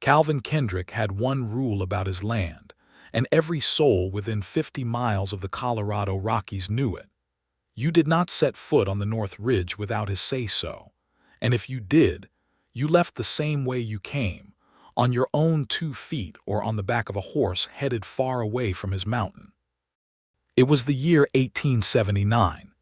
Calvin Kendrick had one rule about his land, and every soul within 50 miles of the Colorado Rockies knew it. You did not set foot on the North Ridge without his say-so, and if you did, you left the same way you came, on your own 2 feet or on the back of a horse headed far away from his mountain. It was the year 1879,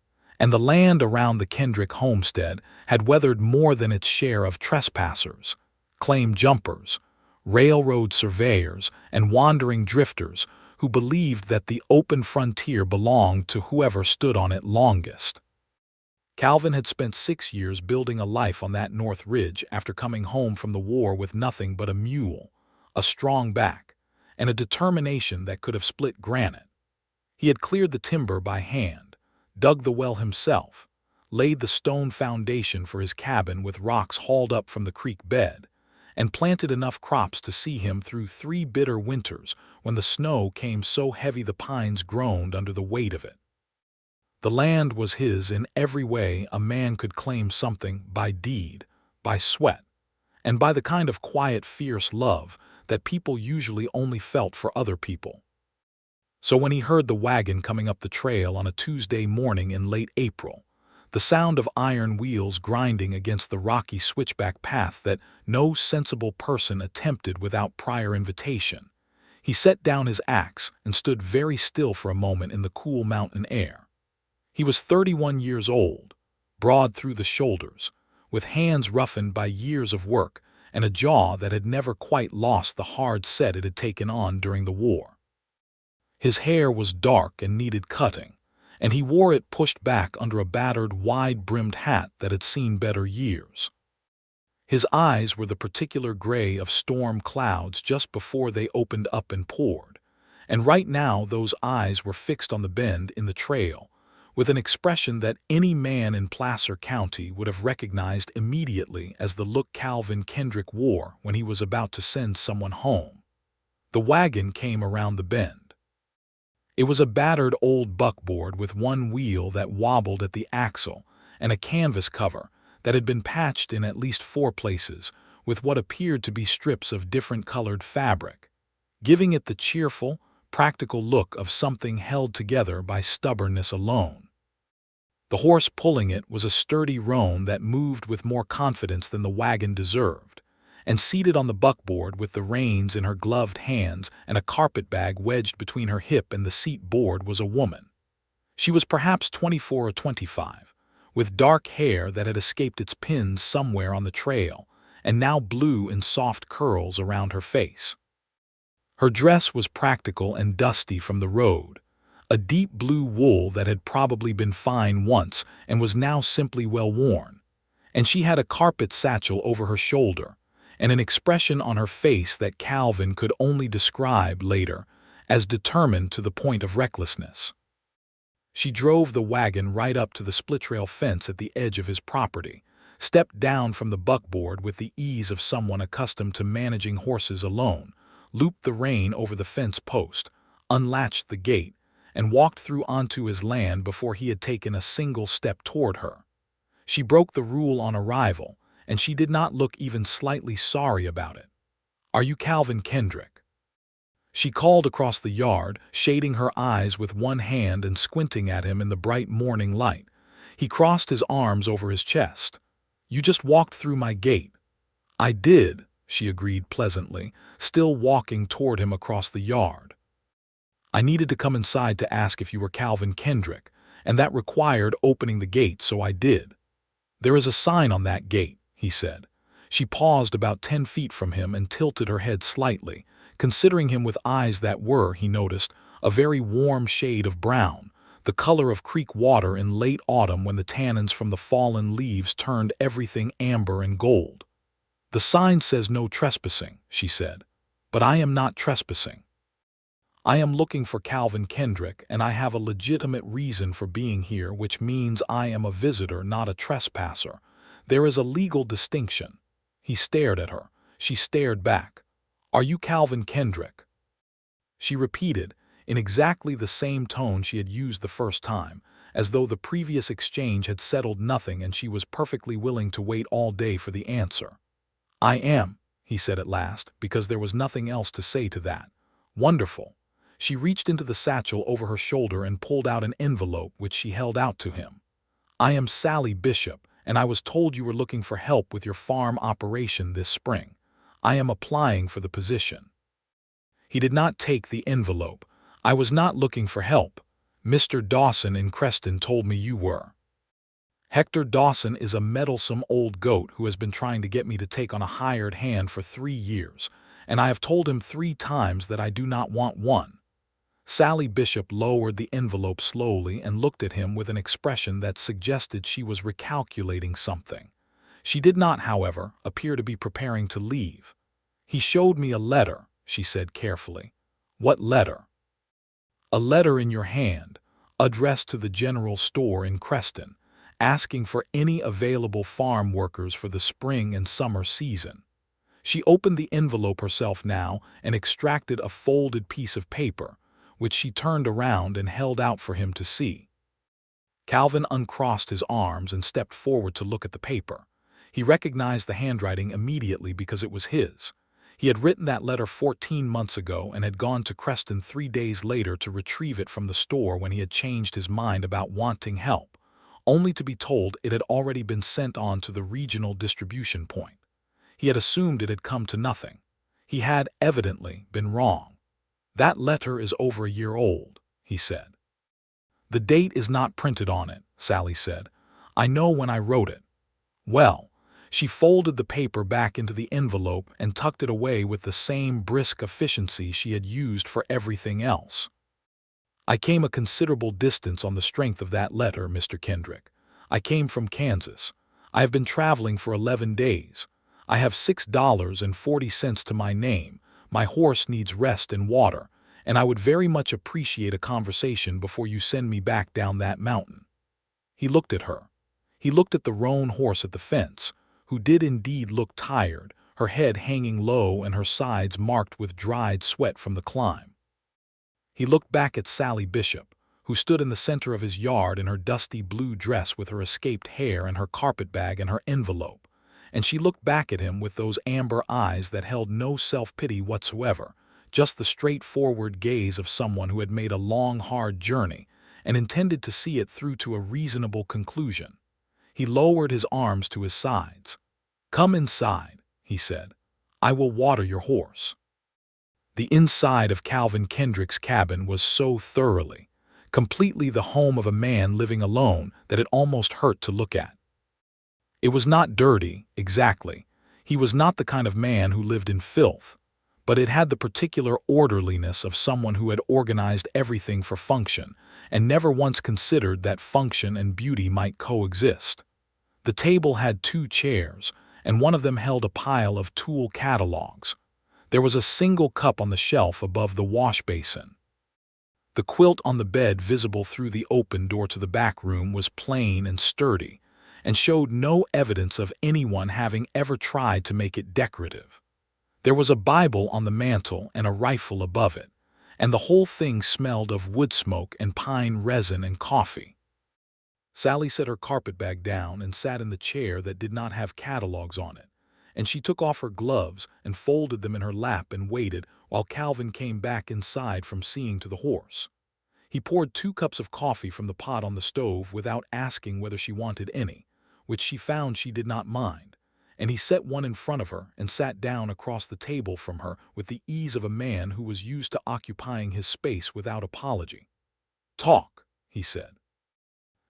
and the land around the Kendrick homestead had weathered more than its share of trespassers, claim jumpers, railroad surveyors, and wandering drifters who believed that the open frontier belonged to whoever stood on it longest. Calvin had spent 6 years building a life on that North Ridge after coming home from the war with nothing but a mule, a strong back, and a determination that could have split granite. He had cleared the timber by hand, dug the well himself, laid the stone foundation for his cabin with rocks hauled up from the creek bed, and planted enough crops to see him through 3 bitter winters when the snow came so heavy the pines groaned under the weight of it. The land was his in every way a man could claim something by deed, by sweat, and by the kind of quiet, fierce love that people usually only felt for other people. So when he heard the wagon coming up the trail on a Tuesday morning in late April, the sound of iron wheels grinding against the rocky switchback path that no sensible person attempted without prior invitation, he set down his axe and stood very still for a moment in the cool mountain air. He was 31 years old, broad through the shoulders, with hands roughened by years of work and a jaw that had never quite lost the hard set it had taken on during the war. His hair was dark and needed cutting, and he wore it pushed back under a battered, wide-brimmed hat that had seen better years. His eyes were the particular gray of storm clouds just before they opened up and poured, and right now those eyes were fixed on the bend in the trail, with an expression that any man in Placer County would have recognized immediately as the look Calvin Kendrick wore when he was about to send someone home. The wagon came around the bend. It was a battered old buckboard with one wheel that wobbled at the axle and a canvas cover that had been patched in at least 4 places with what appeared to be strips of different colored fabric, giving it the cheerful, practical look of something held together by stubbornness alone. The horse pulling it was a sturdy roan that moved with more confidence than the wagon deserved, and seated on the buckboard with the reins in her gloved hands and a carpetbag wedged between her hip and the seat board was a woman. She was perhaps 24 or 25, with dark hair that had escaped its pins somewhere on the trail and now blew in soft curls around her face. Her dress was practical and dusty from the road, a deep blue wool that had probably been fine once and was now simply well worn, and she had a carpet satchel over her shoulder and an expression on her face that Calvin could only describe later as determined to the point of recklessness. She drove the wagon right up to the split-rail fence at the edge of his property, stepped down from the buckboard with the ease of someone accustomed to managing horses alone, looped the rein over the fence post, unlatched the gate, and walked through onto his land before he had taken a single step toward her. She broke the rule on arrival, and she did not look even slightly sorry about it. "Are you Calvin Kendrick?" She called across the yard, shading her eyes with one hand and squinting at him in the bright morning light. He crossed his arms over his chest. "You just walked through my gate." "I did," she agreed pleasantly, still walking toward him across the yard. "I needed to come inside to ask if you were Calvin Kendrick, and that required opening the gate, so I did." "There is a sign on that gate," he said. She paused about 10 feet from him and tilted her head slightly, considering him with eyes that were, he noticed, a very warm shade of brown, the color of creek water in late autumn when the tannins from the fallen leaves turned everything amber and gold. "The sign says no trespassing," she said, "but I am not trespassing. I am looking for Calvin Kendrick, and I have a legitimate reason for being here, which means I am a visitor, not a trespasser. There is a legal distinction." He stared at her. She stared back. "Are you Calvin Kendrick?" She repeated, in exactly the same tone she had used the first time, as though the previous exchange had settled nothing and she was perfectly willing to wait all day for the answer. "I am," he said at last, because there was nothing else to say to that. Wonderful. She reached into the satchel over her shoulder and pulled out an envelope which she held out to him. I am Sallie Bishop, and I was told you were looking for help with your farm operation this spring. I am applying for the position. He did not take the envelope. I was not looking for help. Mr. Dawson in Creston told me you were. Hector Dawson is a meddlesome old goat who has been trying to get me to take on a hired hand for 3 years, and I have told him 3 times that I do not want one. Sallie Bishop lowered the envelope slowly and looked at him with an expression that suggested she was recalculating something. She did not, however, appear to be preparing to leave. He showed me a letter, she said carefully. What letter? A letter in your hand, addressed to the general store in Creston, asking for any available farm workers for the spring and summer season. She opened the envelope herself now and extracted a folded piece of paper, which she turned around and held out for him to see. Calvin uncrossed his arms and stepped forward to look at the paper. He recognized the handwriting immediately because it was his. He had written that letter 14 months ago and had gone to Creston 3 days later to retrieve it from the store when he had changed his mind about wanting help, only to be told it had already been sent on to the regional distribution point. He had assumed it had come to nothing. He had, evidently, been wrong. That letter is over a year old, he said. The date is not printed on it, Sallie said. I know when I wrote it. Well, she folded the paper back into the envelope and tucked it away with the same brisk efficiency she had used for everything else. I came a considerable distance on the strength of that letter, Mr. Kendrick. I came from Kansas. I have been traveling for 11 days. I have $6.40 to my name. My horse needs rest and water, and I would very much appreciate a conversation before you send me back down that mountain. He looked at her. He looked at the roan horse at the fence, who did indeed look tired, her head hanging low and her sides marked with dried sweat from the climb. He looked back at Sallie Bishop, who stood in the center of his yard in her dusty blue dress with her escaped hair and her carpetbag and her envelope, and she looked back at him with those amber eyes that held no self-pity whatsoever, just the straightforward gaze of someone who had made a long, hard journey and intended to see it through to a reasonable conclusion. He lowered his arms to his sides. Come inside, he said. I will water your horse. The inside of Calvin Kendrick's cabin was so thoroughly, completely the home of a man living alone that it almost hurt to look at. It was not dirty, exactly. He was not the kind of man who lived in filth, but it had the particular orderliness of someone who had organized everything for function and never once considered that function and beauty might coexist. The table had 2 chairs, and one of them held a pile of tool catalogs. There was a single cup on the shelf above the wash basin. The quilt on the bed visible through the open door to the back room was plain and sturdy, and showed no evidence of anyone having ever tried to make it decorative. There was a Bible on the mantel and a rifle above it, and the whole thing smelled of wood smoke and pine resin and coffee. Sallie set her carpetbag down and sat in the chair that did not have catalogs on it, and she took off her gloves and folded them in her lap and waited while Calvin came back inside from seeing to the horse. He poured 2 cups of coffee from the pot on the stove without asking whether she wanted any, which she found she did not mind, and he set one in front of her and sat down across the table from her with the ease of a man who was used to occupying his space without apology. Talk, he said.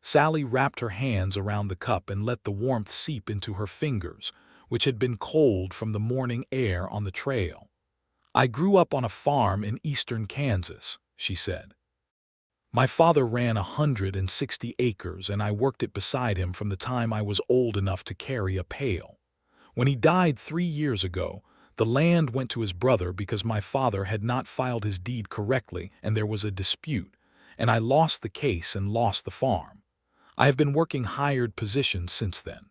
Sallie wrapped her hands around the cup and let the warmth seep into her fingers, which had been cold from the morning air on the trail. I grew up on a farm in eastern Kansas, she said. My father ran 160 acres, and I worked it beside him from the time I was old enough to carry a pail. When he died 3 years ago, the land went to his brother because my father had not filed his deed correctly and there was a dispute, and I lost the case and lost the farm. I have been working hired positions since then.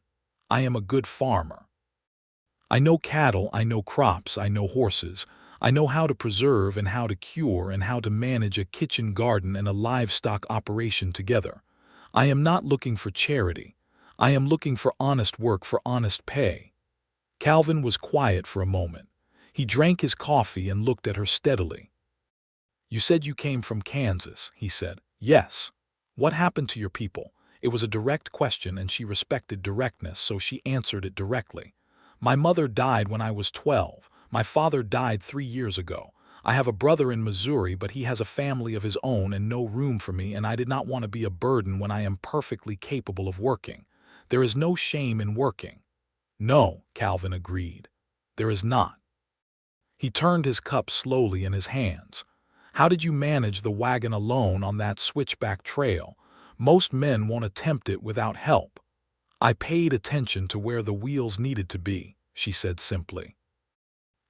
I am a good farmer. I know cattle, I know crops, I know horses. I know how to preserve and how to cure and how to manage a kitchen garden and a livestock operation together. I am not looking for charity. I am looking for honest work for honest pay. Calvin was quiet for a moment. He drank his coffee and looked at her steadily. "You said you came from Kansas," he said. "Yes. What happened to your people?" It was a direct question, and she respected directness, so she answered it directly. "My mother died when I was 12. My father died 3 years ago. I have a brother in Missouri, but he has a family of his own and no room for me, and I did not want to be a burden when I am perfectly capable of working. There is no shame in working." "No," Calvin agreed. "There is not." He turned his cup slowly in his hands. "How did you manage the wagon alone on that switchback trail? Most men won't attempt it without help." "I paid attention to where the wheels needed to be," she said simply.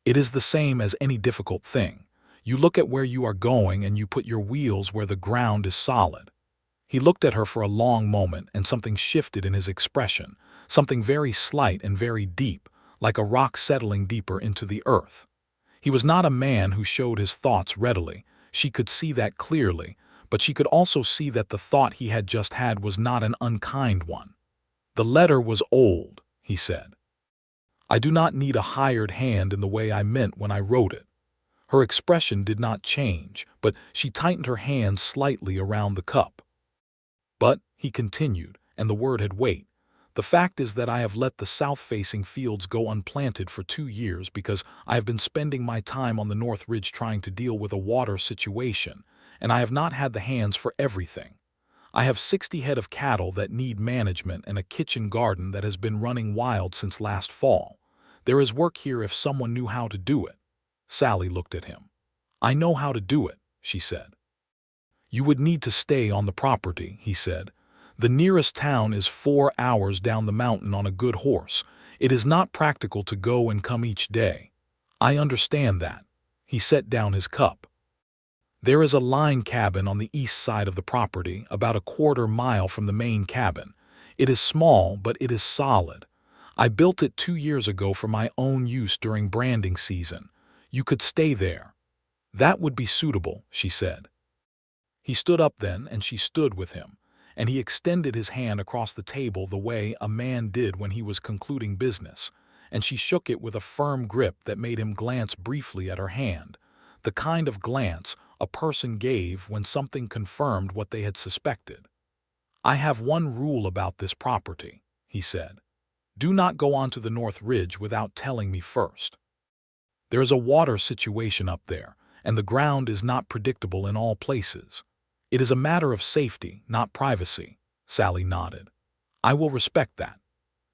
"It is the same as any difficult thing. You look at where you are going and you put your wheels where the ground is solid." He looked at her for a long moment, and something shifted in his expression, something very slight and very deep, like a rock settling deeper into the earth. He was not a man who showed his thoughts readily. She could see that clearly, but she could also see that the thought he had just had was not an unkind one. "The letter was old," he said. "I do not need a hired hand in the way I meant when I wrote it." Her expression did not change, but she tightened her hand slightly around the cup. "But," he continued, and the word had weight, "the fact is that I have let the south-facing fields go unplanted for 2 years because I have been spending my time on the North Ridge trying to deal with a water situation, and I have not had the hands for everything. I have 60 head of cattle that need management and a kitchen garden that has been running wild since last fall. There is work here if someone knew how to do it." Sallie looked at him. "I know how to do it," she said. "You would need to stay on the property," he said. "The nearest town is 4 hours down the mountain on a good horse. It is not practical to go and come each day." "I understand that." He set down his cup. "There is a line cabin on the east side of the property, about a quarter-mile from the main cabin. It is small, but it is solid. I built it 2 years ago for my own use during branding season. You could stay there." "That would be suitable," she said. He stood up then, and she stood with him, and he extended his hand across the table the way a man did when he was concluding business, and she shook it with a firm grip that made him glance briefly at her hand, the kind of glance a person gave when something confirmed what they had suspected. "I have one rule about this property," he said. "Do not go on to the North Ridge without telling me first. There is a water situation up there, and the ground is not predictable in all places. It is a matter of safety, not privacy." Sallie nodded. "I will respect that."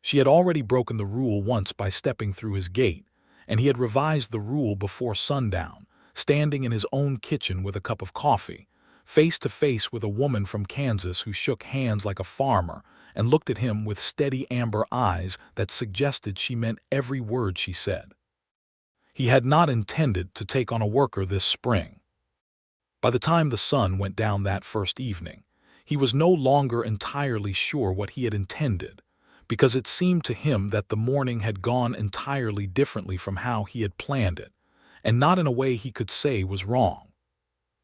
She had already broken the rule once by stepping through his gate, and he had revised the rule before sundown, standing in his own kitchen with a cup of coffee, face to face with a woman from Kansas who shook hands like a farmer and looked at him with steady amber eyes that suggested she meant every word she said. He had not intended to take on a worker this spring. By the time the sun went down that first evening, he was no longer entirely sure what he had intended, because it seemed to him that the morning had gone entirely differently from how he had planned it, and not in a way he could say was wrong.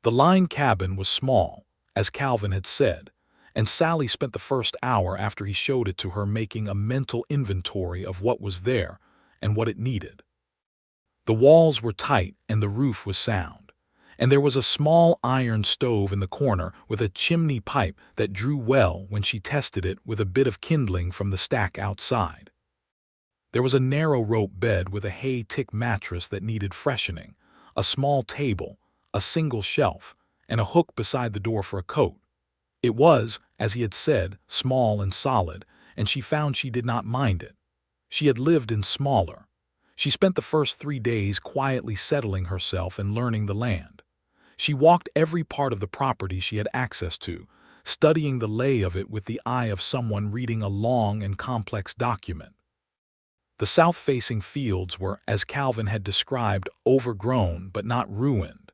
The line cabin was small, as Calvin had said, and Sallie spent the first hour after he showed it to her making a mental inventory of what was there and what it needed. The walls were tight and the roof was sound, and there was a small iron stove in the corner with a chimney pipe that drew well when she tested it with a bit of kindling from the stack outside. There was a narrow rope bed with a hay-tick mattress that needed freshening, a small table, a single shelf, and a hook beside the door for a coat. It was, as he had said, small and solid, and she found she did not mind it. She had lived in smaller. She spent the first 3 days quietly settling herself and learning the land. She walked every part of the property she had access to, studying the lay of it with the eye of someone reading a long and complex document. The south-facing fields were, as Calvin had described, overgrown but not ruined,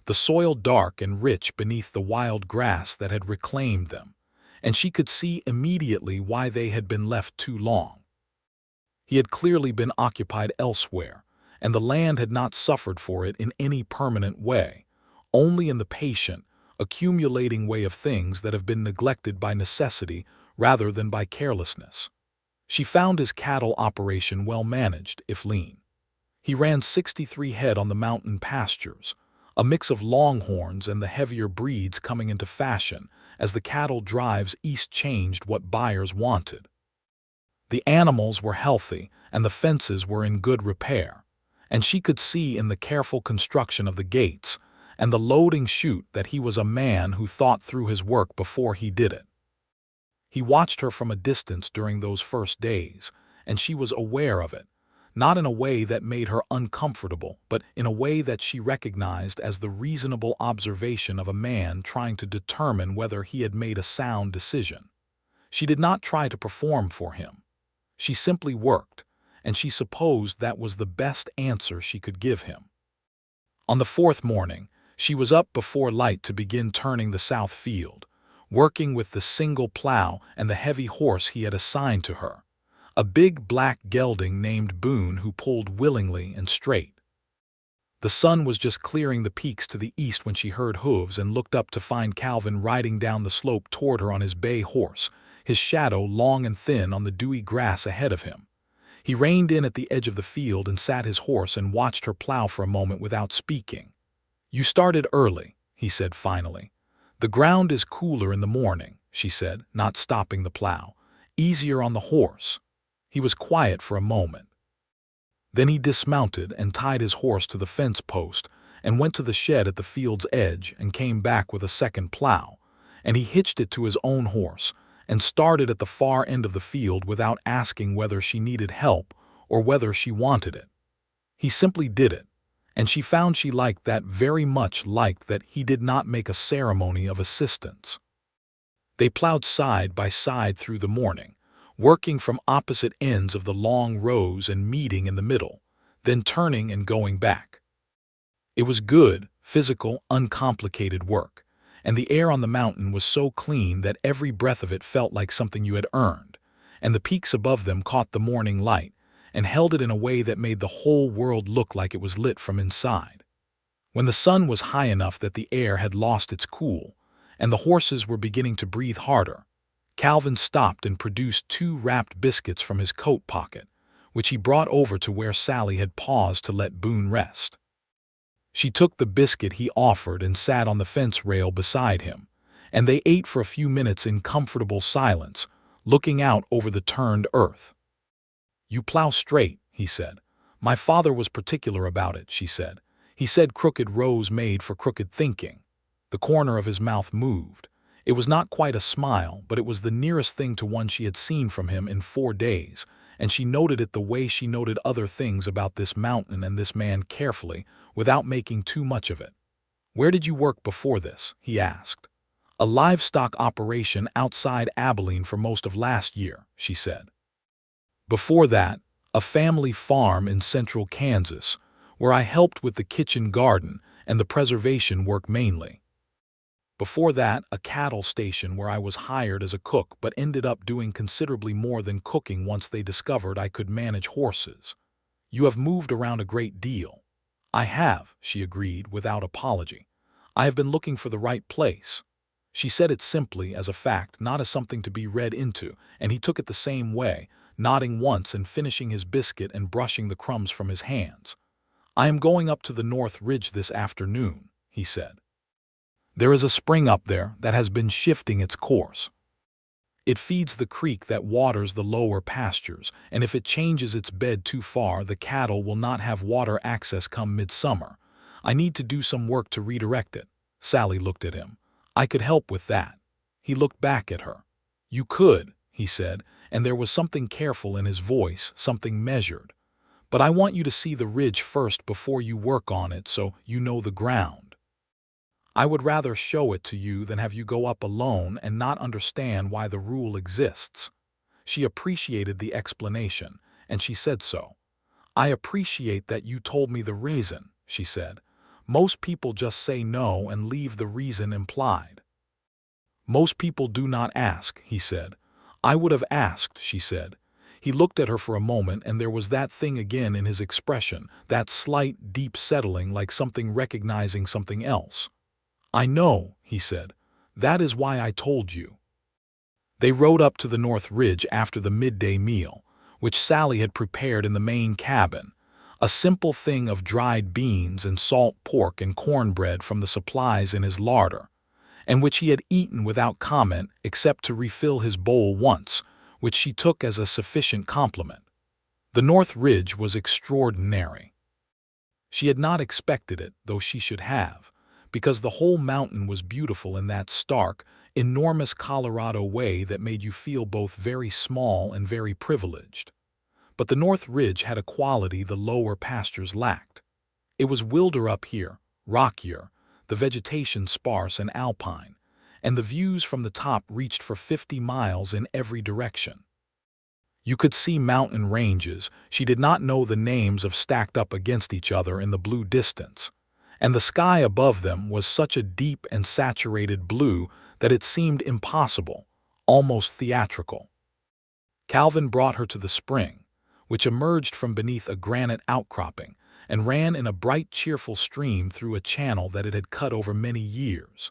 the soil dark and rich beneath the wild grass that had reclaimed them, and she could see immediately why they had been left too long. He had clearly been occupied elsewhere, and the land had not suffered for it in any permanent way, only in the patient, accumulating way of things that have been neglected by necessity rather than by carelessness. She found his cattle operation well managed, if lean. He ran 63 head on the mountain pastures, a mix of longhorns and the heavier breeds coming into fashion as the cattle drives east changed what buyers wanted. The animals were healthy and the fences were in good repair, and she could see in the careful construction of the gates and the loading chute that he was a man who thought through his work before he did it. He watched her from a distance during those first days, and she was aware of it, not in a way that made her uncomfortable, but in a way that she recognized as the reasonable observation of a man trying to determine whether he had made a sound decision. She did not try to perform for him. She simply worked, and she supposed that was the best answer she could give him. On the fourth morning, she was up before light to begin turning the south field, working with the single plow and the heavy horse he had assigned to her, a big black gelding named Boone who pulled willingly and straight. The sun was just clearing the peaks to the east when she heard hooves and looked up to find Calvin riding down the slope toward her on his bay horse, his shadow long and thin on the dewy grass ahead of him. He reined in at the edge of the field and sat his horse and watched her plow for a moment without speaking. "You started early," he said finally. "The ground is cooler in the morning," she said, not stopping the plow. "Easier on the horse." He was quiet for a moment. Then he dismounted and tied his horse to the fence post and went to the shed at the field's edge and came back with a second plow, and he hitched it to his own horse and started at the far end of the field without asking whether she needed help or whether she wanted it. He simply did it, and she found she liked that very much, liked that he did not make a ceremony of assistance. They plowed side by side through the morning, working from opposite ends of the long rows and meeting in the middle, then turning and going back. It was good, physical, uncomplicated work, and the air on the mountain was so clean that every breath of it felt like something you had earned, and the peaks above them caught the morning light and held it in a way that made the whole world look like it was lit from inside. When the sun was high enough that the air had lost its cool, and the horses were beginning to breathe harder, Calvin stopped and produced 2 wrapped biscuits from his coat pocket, which he brought over to where Sallie had paused to let Boone rest. She took the biscuit he offered and sat on the fence rail beside him, and they ate for a few minutes in comfortable silence, looking out over the turned earth. "You plow straight," he said. "My father was particular about it," she said. "He said crooked rows made for crooked thinking." The corner of his mouth moved. It was not quite a smile, but it was the nearest thing to one she had seen from him in 4 days, and she noted it the way she noted other things about this mountain and this man carefully, without making too much of it. "Where did you work before this?" he asked. "A livestock operation outside Abilene for most of last year," she said. "Before that, a family farm in central Kansas, where I helped with the kitchen garden and the preservation work mainly. Before that, a cattle station where I was hired as a cook but ended up doing considerably more than cooking once they discovered I could manage horses. You have moved around a great deal." "I have," she agreed without apology. "I have been looking for the right place." She said it simply as a fact, not as something to be read into, and he took it the same way, nodding once and finishing his biscuit and brushing the crumbs from his hands. "I am going up to the North Ridge this afternoon," he said. "There is a spring up there that has been shifting its course. It feeds the creek that waters the lower pastures, and if it changes its bed too far, the cattle will not have water access come midsummer. I need to do some work to redirect it." Sallie looked at him. "I could help with that." He looked back at her. "You could," he said, and there was something careful in his voice, something measured. "But I want you to see the ridge first before you work on it so you know the ground. I would rather show it to you than have you go up alone and not understand why the rule exists." She appreciated the explanation, and she said so. "I appreciate that you told me the reason," she said. "Most people just say no and leave the reason implied." "Most people do not ask," he said. "I would have asked," she said. He looked at her for a moment, and there was that thing again in his expression, that slight, deep settling like something recognizing something else. "I know," he said. "That is why I told you." They rode up to the North Ridge after the midday meal, which Sallie had prepared in the main cabin, a simple thing of dried beans and salt pork and cornbread from the supplies in his larder, and which he had eaten without comment except to refill his bowl once, which she took as a sufficient compliment. The North Ridge was extraordinary. She had not expected it, though she should have, because the whole mountain was beautiful in that stark, enormous Colorado way that made you feel both very small and very privileged. But the North Ridge had a quality the lower pastures lacked. It was wilder up here, rockier, the vegetation sparse and alpine, and the views from the top reached for 50 miles in every direction. You could see mountain ranges she did not know the names of stacked up against each other in the blue distance, and the sky above them was such a deep and saturated blue that it seemed impossible, almost theatrical. Calvin brought her to the spring, which emerged from beneath a granite outcropping and ran in a bright, cheerful stream through a channel that it had cut over many years.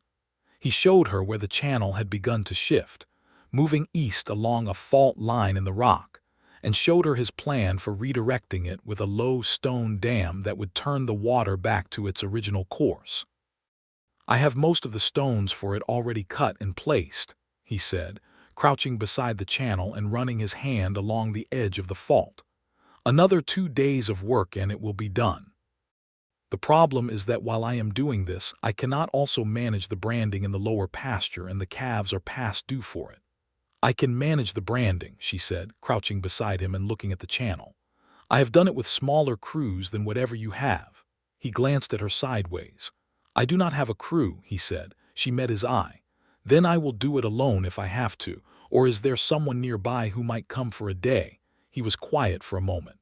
He showed her where the channel had begun to shift, moving east along a fault line in the rock, and showed her his plan for redirecting it with a low stone dam that would turn the water back to its original course. "I have most of the stones for it already cut and placed," he said, crouching beside the channel and running his hand along the edge of the fault. "Another 2 days of work and it will be done. The problem is that while I am doing this, I cannot also manage the branding in the lower pasture, and the calves are past due for it." "I can manage the branding," she said, crouching beside him and looking at the channel. "I have done it with smaller crews than whatever you have." He glanced at her sideways. "I do not have a crew," he said. She met his eye. "Then I will do it alone if I have to, or is there someone nearby who might come for a day?" He was quiet for a moment.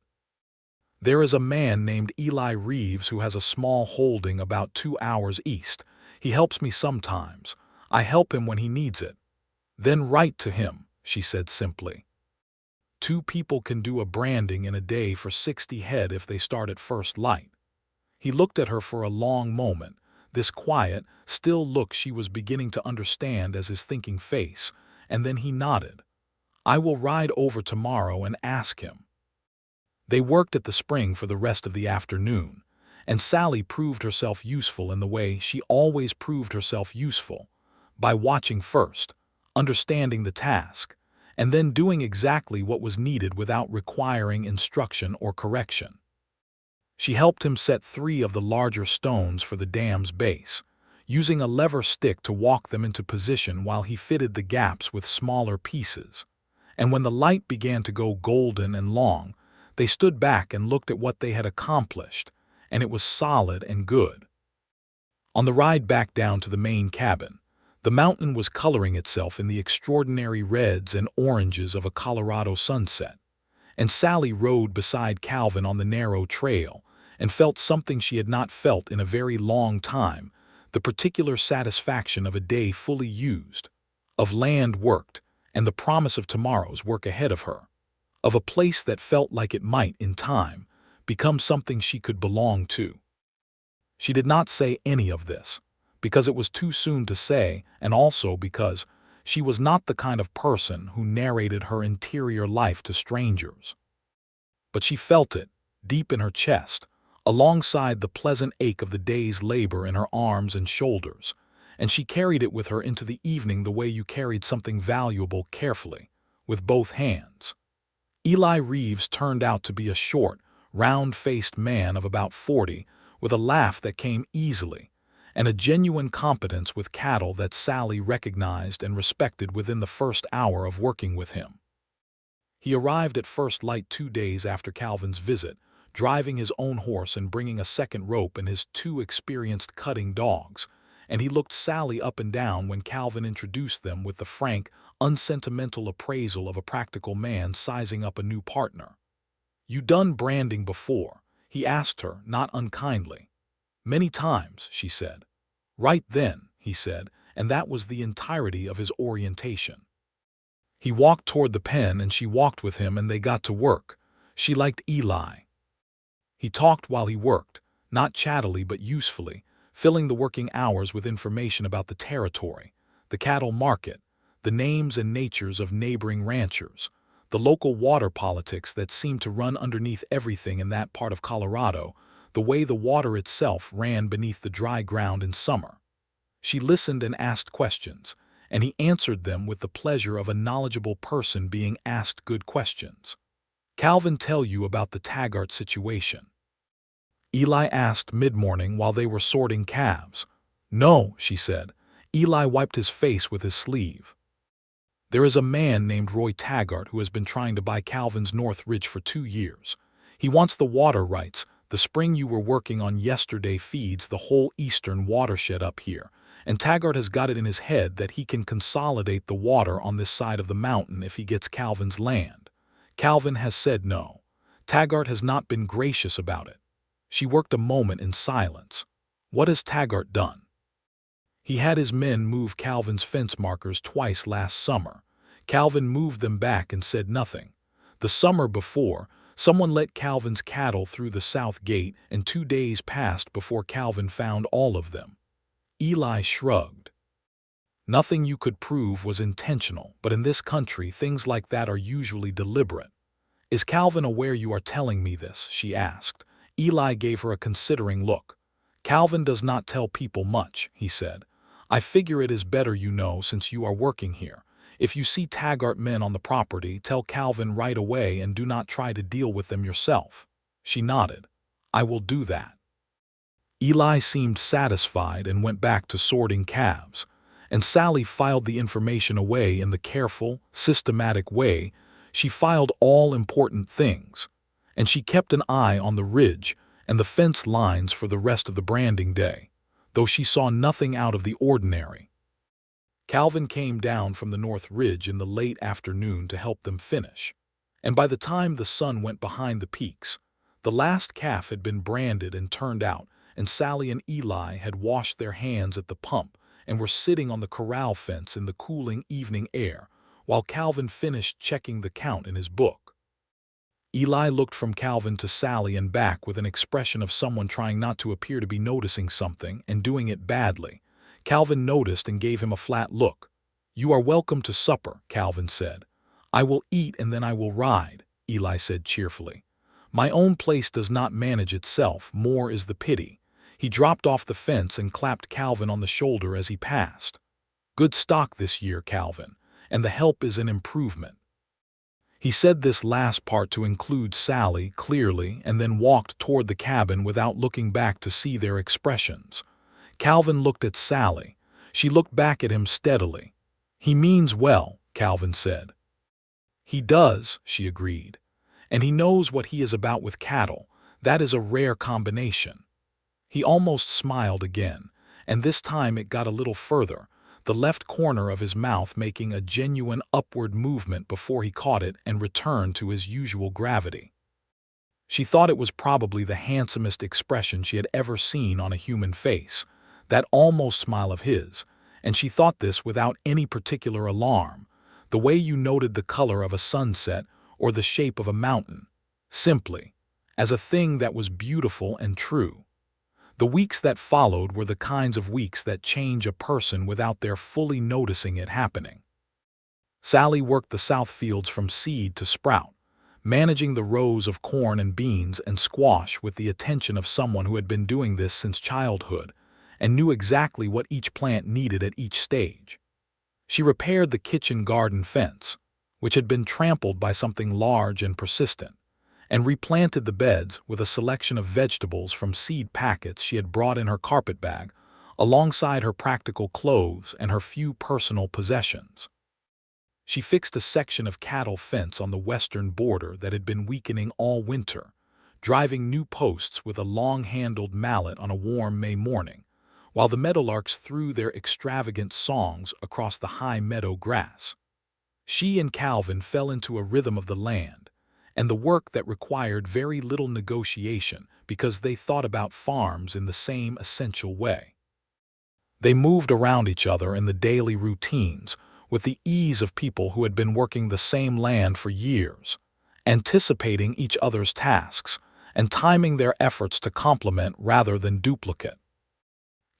"There is a man named Eli Reeves who has a small holding about 2 hours east. He helps me sometimes. I help him when he needs it." "Then write to him," she said simply. 2 people can do a branding in a day for 60 head if they start at first light. He looked at her for a long moment, this quiet, still look she was beginning to understand as his thinking face, and then he nodded. "I will ride over tomorrow and ask him." They worked at the spring for the rest of the afternoon, and Sallie proved herself useful in the way she always proved herself useful, by watching first, understanding the task, and then doing exactly what was needed without requiring instruction or correction. She helped him set 3 of the larger stones for the dam's base, using a lever stick to walk them into position while he fitted the gaps with smaller pieces. And when the light began to go golden and long, they stood back and looked at what they had accomplished, and it was solid and good. On the ride back down to the main cabin, the mountain was coloring itself in the extraordinary reds and oranges of a Colorado sunset, and Sallie rode beside Calvin on the narrow trail and felt something she had not felt in a very long time, the particular satisfaction of a day fully used, of land worked, and the promise of tomorrow's work ahead of her, of a place that felt like it might, in time, become something she could belong to. She did not say any of this, because it was too soon to say, and also because she was not the kind of person who narrated her interior life to strangers. But she felt it, deep in her chest, alongside the pleasant ache of the day's labor in her arms and shoulders, and she carried it with her into the evening the way you carried something valuable carefully, with both hands. Eli Reeves turned out to be a short, round-faced man of about 40, with a laugh that came easily, and a genuine competence with cattle that Sallie recognized and respected within the first hour of working with him. He arrived at first light 2 days after Calvin's visit, driving his own horse and bringing a second rope and his 2 experienced cutting dogs, and he looked Sallie up and down when Calvin introduced them with the frank, unsentimental appraisal of a practical man sizing up a new partner. "You done branding before?" he asked her, not unkindly. "Many times," she said. "Right then," he said, and that was the entirety of his orientation. He walked toward the pen and she walked with him and they got to work. She liked Eli. He talked while he worked, not chattily but usefully, filling the working hours with information about the territory, the cattle market, the names and natures of neighboring ranchers, The local water politics that seemed to run underneath everything in that part of Colorado, the way the water itself ran beneath the dry ground in summer. She listened and asked questions, and he answered them with the pleasure of a knowledgeable person being asked good questions. Calvin tell you about the Taggart situation? Eli asked mid-morning while they were sorting calves. No, she said. Eli wiped his face with his sleeve. There is a man named Roy Taggart who has been trying to buy Calvin's North Ridge for 2 years. He wants the water rights. The spring you were working on yesterday feeds the whole eastern watershed up here, and Taggart has got it in his head that he can consolidate the water on this side of the mountain if he gets Calvin's land. Calvin has said no. Taggart has not been gracious about it. She worked a moment in silence. What has Taggart done? He had his men move Calvin's fence markers twice last summer. Calvin moved them back and said nothing. The summer before, someone let Calvin's cattle through the south gate, and 2 days passed before Calvin found all of them. Eli shrugged. Nothing you could prove was intentional, but in this country things like that are usually deliberate. Is Calvin aware you are telling me this? She asked. Eli gave her a considering look. Calvin does not tell people much, he said. I figure it is better you know since you are working here. If you see Taggart men on the property, tell Calvin right away and do not try to deal with them yourself. She nodded. I will do that. Eli seemed satisfied and went back to sorting calves, and Sallie filed the information away in the careful, systematic way she filed all important things, and she kept an eye on the ridge and the fence lines for the rest of the branding day, though she saw nothing out of the ordinary. Calvin came down from the North Ridge in the late afternoon to help them finish, and by the time the sun went behind the peaks, the last calf had been branded and turned out, and Sallie and Eli had washed their hands at the pump and were sitting on the corral fence in the cooling evening air, while Calvin finished checking the count in his book. Eli looked from Calvin to Sallie and back with an expression of someone trying not to appear to be noticing something and doing it badly. Calvin noticed and gave him a flat look. You are welcome to supper, Calvin said. I will eat and then I will ride, Eli said cheerfully. My own place does not manage itself, more is the pity. He dropped off the fence and clapped Calvin on the shoulder as he passed. Good stock this year, Calvin, and the help is an improvement. He said this last part to include Sallie clearly and then walked toward the cabin without looking back to see their expressions. Calvin looked at Sallie. She looked back at him steadily. He means well, Calvin said. He does, she agreed. And he knows what he is about with cattle. That is a rare combination. He almost smiled again, and this time it got a little further, the left corner of his mouth making a genuine upward movement before he caught it and returned to his usual gravity. She thought it was probably the handsomest expression she had ever seen on a human face, that almost smile of his, and she thought this without any particular alarm, the way you noted the color of a sunset or the shape of a mountain, simply, as a thing that was beautiful and true. The weeks that followed were the kinds of weeks that change a person without their fully noticing it happening. Sallie worked the south fields from seed to sprout, managing the rows of corn and beans and squash with the attention of someone who had been doing this since childhood and knew exactly what each plant needed at each stage. She repaired the kitchen garden fence, which had been trampled by something large and persistent, and replanted the beds with a selection of vegetables from seed packets she had brought in her carpet bag, alongside her practical clothes and her few personal possessions. She fixed a section of cattle fence on the western border that had been weakening all winter, driving new posts with a long-handled mallet on a warm May morning, while the meadowlarks threw their extravagant songs across the high meadow grass. She and Calvin fell into a rhythm of the land, and the work that required very little negotiation because they thought about farms in the same essential way. They moved around each other in the daily routines with the ease of people who had been working the same land for years, anticipating each other's tasks and timing their efforts to complement rather than duplicate.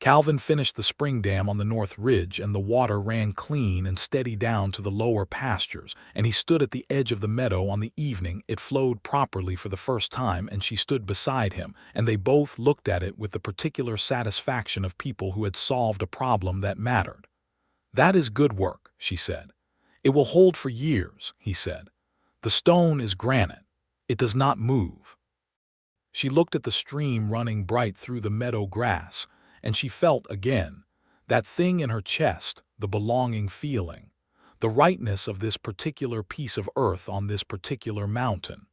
Calvin finished the spring dam on the north ridge, and the water ran clean and steady down to the lower pastures, and he stood at the edge of the meadow on the evening it flowed properly for the first time, and she stood beside him, and they both looked at it with the particular satisfaction of people who had solved a problem that mattered. "That is good work," she said. "It will hold for years," he said. "The stone is granite. It does not move." She looked at the stream running bright through the meadow grass, and she felt again that thing in her chest, the belonging feeling, the rightness of this particular piece of earth on this particular mountain.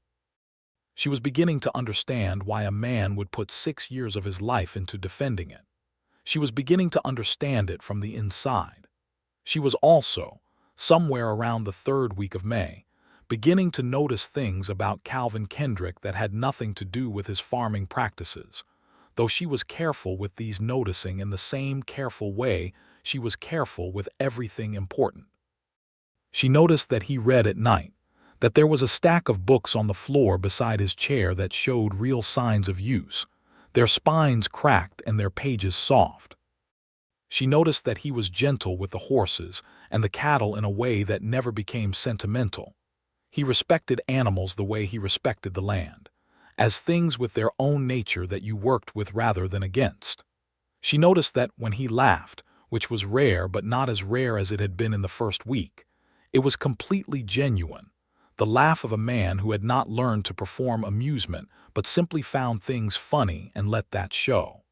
She was beginning to understand why a man would put 6 years of his life into defending it. She was beginning to understand it from the inside. She was also, somewhere around the 3rd week of May, beginning to notice things about Calvin Kendrick that had nothing to do with his farming practices, though she was careful with these noticing in the same careful way she was careful with everything important. She noticed that he read at night, that there was a stack of books on the floor beside his chair that showed real signs of use, their spines cracked and their pages soft. She noticed that he was gentle with the horses and the cattle in a way that never became sentimental. He respected animals the way he respected the land, as things with their own nature that you worked with rather than against. She noticed that when he laughed, which was rare but not as rare as it had been in the first week, it was completely genuine, the laugh of a man who had not learned to perform amusement but simply found things funny and let that show.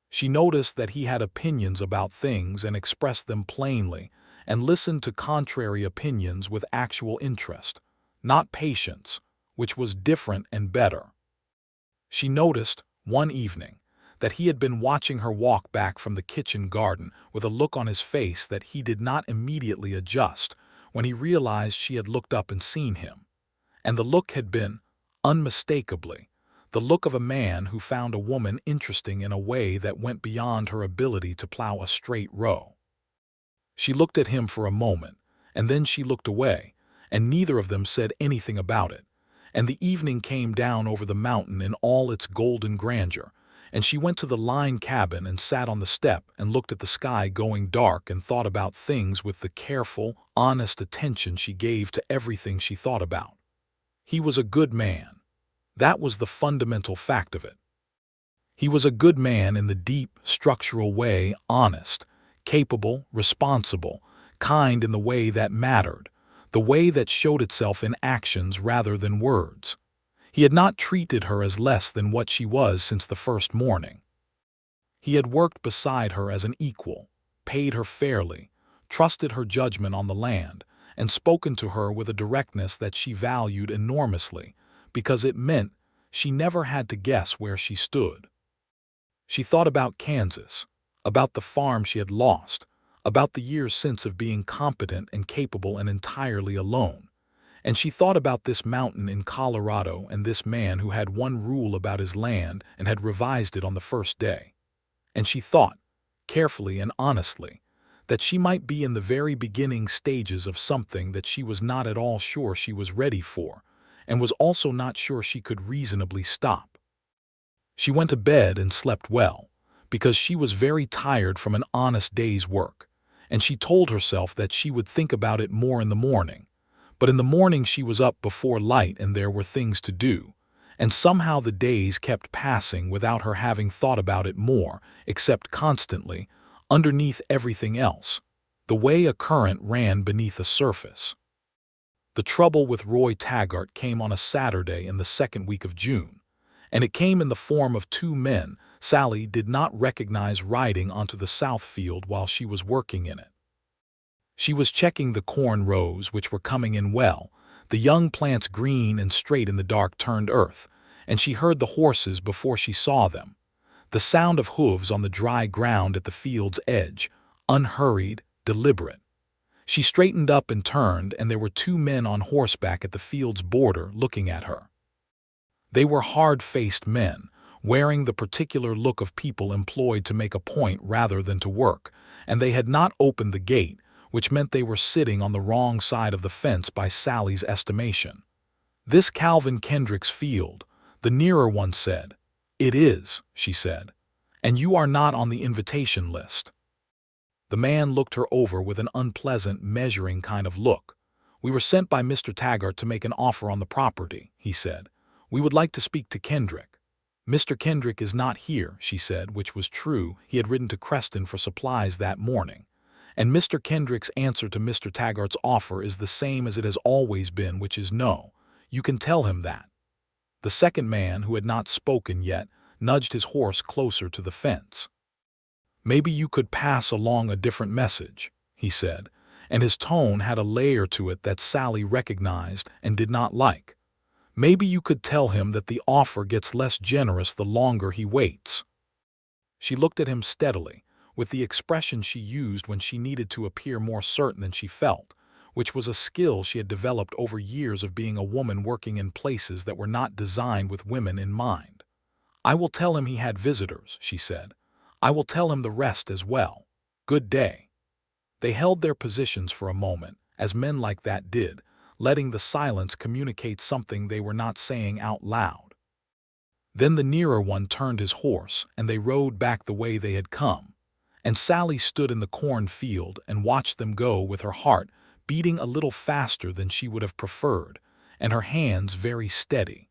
She noticed that he had opinions about things and expressed them plainly, and listened to contrary opinions with actual interest, not patience, which was different and better. She noticed, one evening, that he had been watching her walk back from the kitchen garden with a look on his face that he did not immediately adjust when he realized she had looked up and seen him. And the look had been, unmistakably, the look of a man who found a woman interesting in a way that went beyond her ability to plow a straight row. She looked at him for a moment, and then she looked away, and neither of them said anything about it. And the evening came down over the mountain in all its golden grandeur, and she went to the line cabin and sat on the step and looked at the sky going dark and thought about things with the careful, honest attention she gave to everything she thought about. He was a good man. That was the fundamental fact of it. He was a good man in the deep, structural way, honest, capable, responsible, kind in the way that mattered, the way that showed itself in actions rather than words. He had not treated her as less than what she was since the first morning. He had worked beside her as an equal, paid her fairly, trusted her judgment on the land, and spoken to her with a directness that she valued enormously, because it meant she never had to guess where she stood. She thought about Kansas, about the farm she had lost, about the years since of being competent and capable and entirely alone. And she thought about this mountain in Colorado and this man who had one rule about his land and had revised it on the first day. And she thought, carefully and honestly, that she might be in the very beginning stages of something that she was not at all sure she was ready for, and was also not sure she could reasonably stop. She went to bed and slept well, because she was very tired from an honest day's work, and she told herself that she would think about it more in the morning. But in the morning she was up before light and there were things to do, and somehow the days kept passing without her having thought about it more, except constantly, underneath everything else, the way a current ran beneath a surface. The trouble with Roy Taggart came on a Saturday in the 2nd week of June, and it came in the form of 2 men Sallie did not recognize riding onto the south field while she was working in it. She was checking the corn rows which were coming in well, the young plants green and straight in the dark turned earth, and she heard the horses before she saw them, the sound of hooves on the dry ground at the field's edge, unhurried, deliberate. She straightened up and turned, and there were 2 men on horseback at the field's border looking at her. They were hard-faced men, wearing the particular look of people employed to make a point rather than to work, and they had not opened the gate, which meant they were sitting on the wrong side of the fence by Sallie's estimation. "This Calvin Kendrick's field," the nearer one said. "It is," she said. and you are not on the invitation list." The man looked her over with an unpleasant, measuring kind of look. "We were sent by Mr. Taggart to make an offer on the property," he said. "We would like to speak to Kendrick." "Mr. Kendrick is not here," she said, which was true. He had ridden to Creston for supplies that morning. "And Mr. Kendrick's answer to Mr. Taggart's offer is the same as it has always been, which is no. You can tell him that." The second man, who had not spoken yet, nudged his horse closer to the fence. "Maybe you could pass along a different message," he said, and his tone had a layer to it that Sallie recognized and did not like. "Maybe you could tell him that the offer gets less generous the longer he waits." She looked at him steadily, with the expression she used when she needed to appear more certain than she felt, which was a skill she had developed over years of being a woman working in places that were not designed with women in mind. "I will tell him he had visitors," she said. "I will tell him the rest as well. Good day." They held their positions for a moment, as men like that did, letting the silence communicate something they were not saying out loud. Then the nearer one turned his horse, and they rode back the way they had come. And Sallie stood in the cornfield and watched them go, with her heart beating a little faster than she would have preferred, and her hands very steady.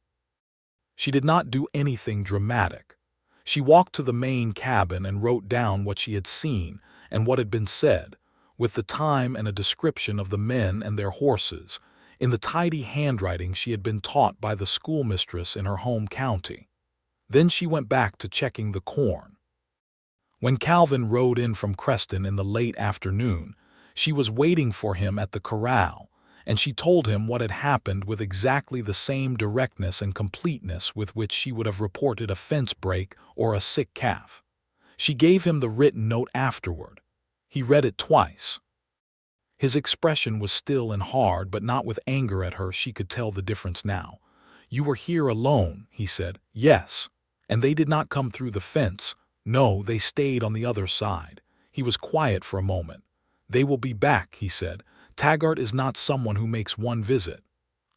She did not do anything dramatic. She walked to the main cabin and wrote down what she had seen and what had been said, with the time and a description of the men and their horses, in the tidy handwriting she had been taught by the schoolmistress in her home county. Then she went back to checking the corn. When Calvin rode in from Creston in the late afternoon, she was waiting for him at the corral, and she told him what had happened with exactly the same directness and completeness with which she would have reported a fence break or a sick calf. She gave him the written note afterward. He read it twice. His expression was still and hard, but not with anger at her. She could tell the difference now. "You were here alone," he said. "Yes. And they did not come through the fence. No, they stayed on the other side." He was quiet for a moment. "They will be back," he said. "Taggart is not someone who makes one visit."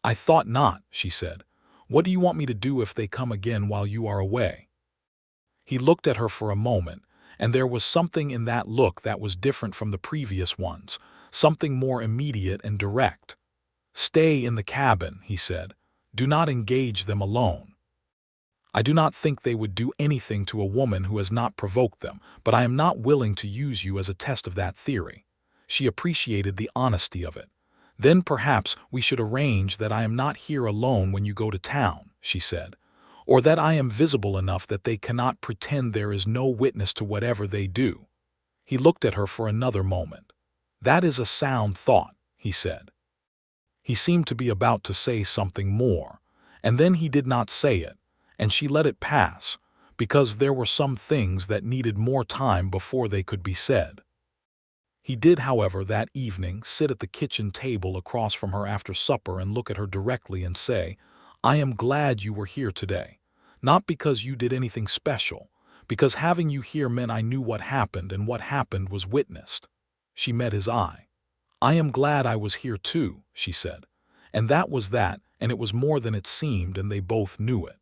"I thought not," she said. "What do you want me to do if they come again while you are away?" He looked at her for a moment, and there was something in that look that was different from the previous ones, something more immediate and direct. "Stay in the cabin," he said. "Do not engage them alone. I do not think they would do anything to a woman who has not provoked them, but I am not willing to use you as a test of that theory." She appreciated the honesty of it. "Then perhaps we should arrange that I am not here alone when you go to town," she said, "or that I am visible enough that they cannot pretend there is no witness to whatever they do." He looked at her for another moment. "That is a sound thought," he said. He seemed to be about to say something more, and then he did not say it, and she let it pass, because there were some things that needed more time before they could be said. He did, however, that evening sit at the kitchen table across from her after supper and look at her directly and say, "I am glad you were here today. Not because you did anything special, because having you here meant I knew what happened, and what happened was witnessed." She met his eye. "I am glad I was here too," she said. And that was that, and it was more than it seemed, and they both knew it.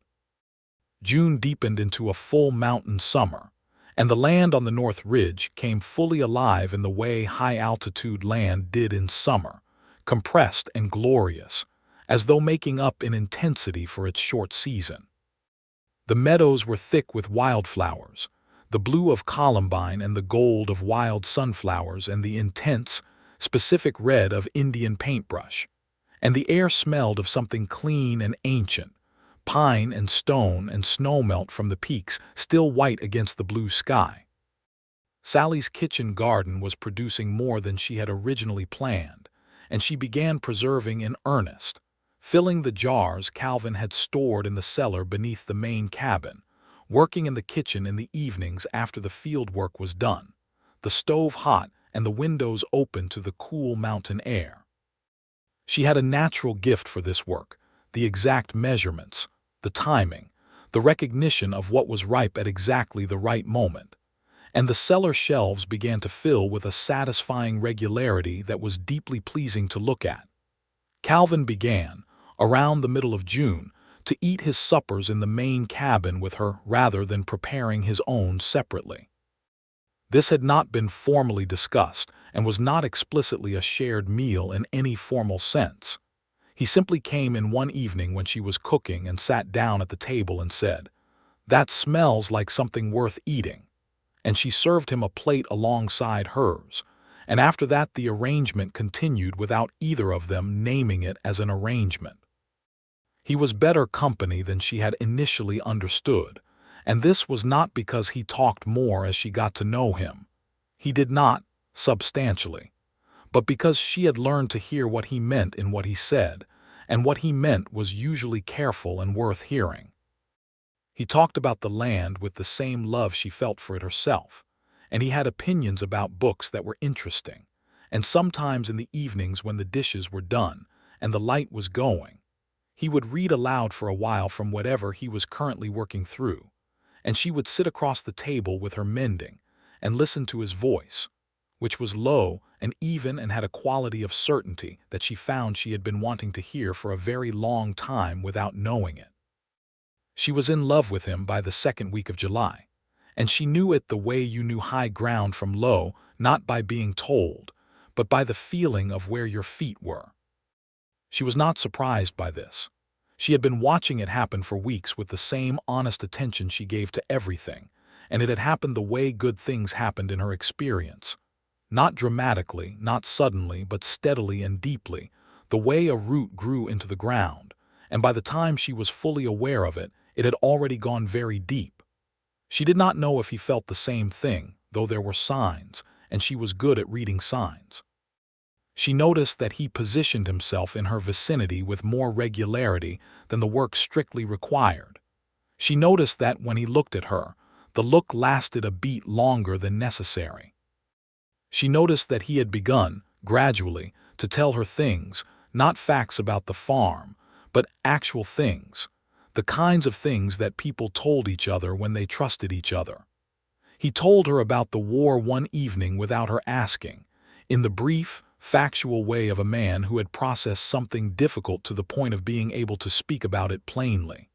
June deepened into a full mountain summer, and the land on the North Ridge came fully alive in the way high-altitude land did in summer, compressed and glorious, as though making up in intensity for its short season. The meadows were thick with wildflowers, the blue of columbine and the gold of wild sunflowers and the intense, specific red of Indian paintbrush, and the air smelled of something clean and ancient, pine and stone and snowmelt from the peaks still white against the blue sky. Sallie's kitchen garden was producing more than she had originally planned, and she began preserving in earnest, filling the jars Calvin had stored in the cellar beneath the main cabin, working in the kitchen in the evenings after the field work was done, the stove hot and the windows open to the cool mountain air. She had a natural gift for this work, the exact measurements, the timing, the recognition of what was ripe at exactly the right moment, and the cellar shelves began to fill with a satisfying regularity that was deeply pleasing to look at. Calvin began, around the middle of June, to eat his suppers in the main cabin with her rather than preparing his own separately. This had not been formally discussed and was not explicitly a shared meal in any formal sense. He simply came in one evening when she was cooking and sat down at the table and said, "That smells like something worth eating." And she served him a plate alongside hers, and after that the arrangement continued without either of them naming it as an arrangement. He was better company than she had initially understood, and this was not because he talked more as she got to know him. He did not, substantially, but because she had learned to hear what he meant in what he said, and what he meant was usually careful and worth hearing. He talked about the land with the same love she felt for it herself, and he had opinions about books that were interesting, and sometimes in the evenings when the dishes were done and the light was going, he would read aloud for a while from whatever he was currently working through, and she would sit across the table with her mending and listen to his voice, which was low and even and had a quality of certainty that she found she had been wanting to hear for a very long time without knowing it. She was in love with him by the second week of July, and she knew it the way you knew high ground from low, not by being told, but by the feeling of where your feet were. She was not surprised by this. She had been watching it happen for weeks with the same honest attention she gave to everything, and it had happened the way good things happened in her experience. Not dramatically, not suddenly, but steadily and deeply, the way a root grew into the ground, and by the time she was fully aware of it, it had already gone very deep. She did not know if he felt the same thing, though there were signs, and she was good at reading signs. She noticed that he positioned himself in her vicinity with more regularity than the work strictly required. She noticed that when he looked at her, the look lasted a beat longer than necessary. She noticed that he had begun, gradually, to tell her things, not facts about the farm, but actual things, the kinds of things that people told each other when they trusted each other. He told her about the war one evening without her asking, in the brief, factual way of a man who had processed something difficult to the point of being able to speak about it plainly.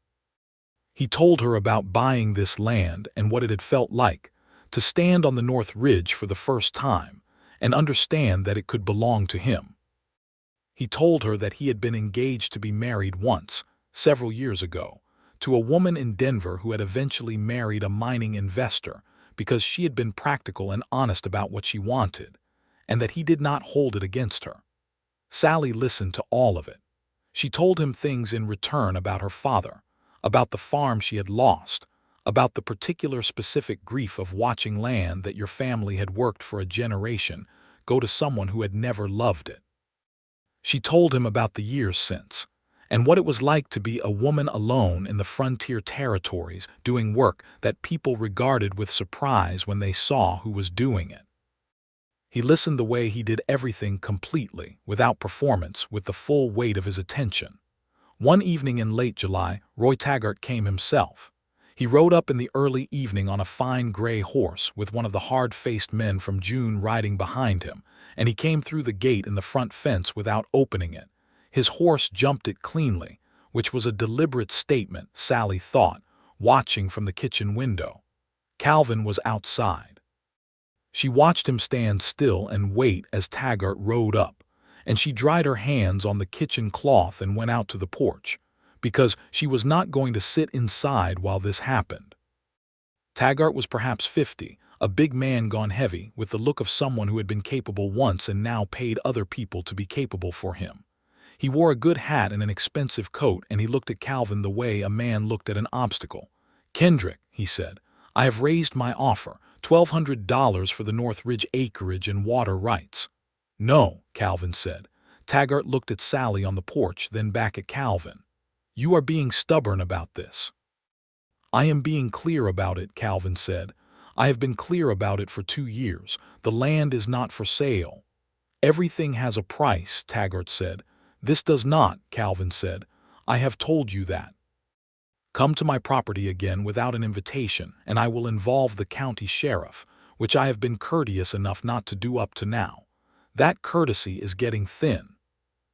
He told her about buying this land and what it had felt like, to stand on the North Ridge for the first time, and understand that it could belong to him. He told her that he had been engaged to be married once, several years ago, to a woman in Denver who had eventually married a mining investor because she had been practical and honest about what she wanted, and that he did not hold it against her. Sallie listened to all of it. She told him things in return about her father, about the farm she had lost, about the particular specific grief of watching land that your family had worked for a generation go to someone who had never loved it. She told him about the years since, and what it was like to be a woman alone in the frontier territories doing work that people regarded with surprise when they saw who was doing it. He listened the way he did everything completely, without performance, with the full weight of his attention. One evening in late July, Roy Taggart came himself. He rode up in the early evening on a fine gray horse with one of the hard-faced men from June riding behind him, and he came through the gate in the front fence without opening it. His horse jumped it cleanly, which was a deliberate statement, Sallie thought, watching from the kitchen window. Calvin was outside. She watched him stand still and wait as Taggart rode up, and she dried her hands on the kitchen cloth and went out to the porch, because she was not going to sit inside while this happened. Taggart was perhaps 50, a big man gone heavy, with the look of someone who had been capable once and now paid other people to be capable for him. He wore a good hat and an expensive coat, and he looked at Calvin the way a man looked at an obstacle. "Kendrick," he said, "I have raised my offer, $1,200 for the North Ridge acreage and water rights." "No," Calvin said. Taggart looked at Sallie on the porch, then back at Calvin. "You are being stubborn about this." "I am being clear about it," Calvin said. "I have been clear about it for 2 years. The land is not for sale." "Everything has a price," Taggart said. "This does not," Calvin said. "I have told you that. Come to my property again without an invitation, and I will involve the county sheriff, which I have been courteous enough not to do up to now. That courtesy is getting thin."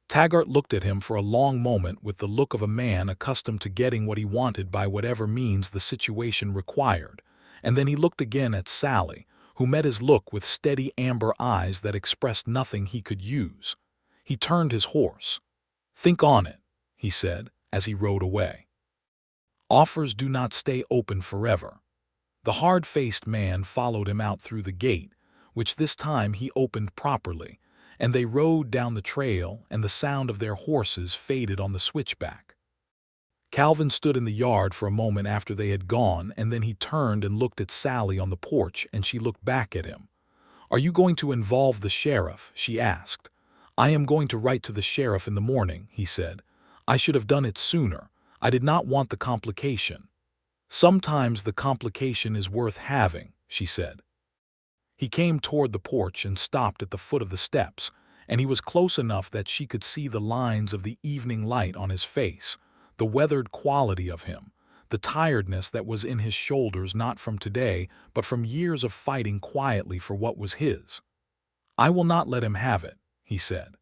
Taggart looked at him for a long moment with the look of a man accustomed to getting what he wanted by whatever means the situation required, and then he looked again at Sallie, who met his look with steady amber eyes that expressed nothing he could use. He turned his horse. "Think on it," he said, as he rode away. "Offers do not stay open forever." The hard-faced man followed him out through the gate, which this time he opened properly, and they rode down the trail, and the sound of their horses faded on the switchback. Calvin stood in the yard for a moment after they had gone, and then he turned and looked at Sallie on the porch, and she looked back at him. "Are you going to involve the sheriff?" she asked. "I am going to write to the sheriff in the morning," he said. "I should have done it sooner. I did not want the complication." "Sometimes the complication is worth having," she said. He came toward the porch and stopped at the foot of the steps, and he was close enough that she could see the lines of the evening light on his face, the weathered quality of him, the tiredness that was in his shoulders not from today but from years of fighting quietly for what was his. "I will not let him have it," he said.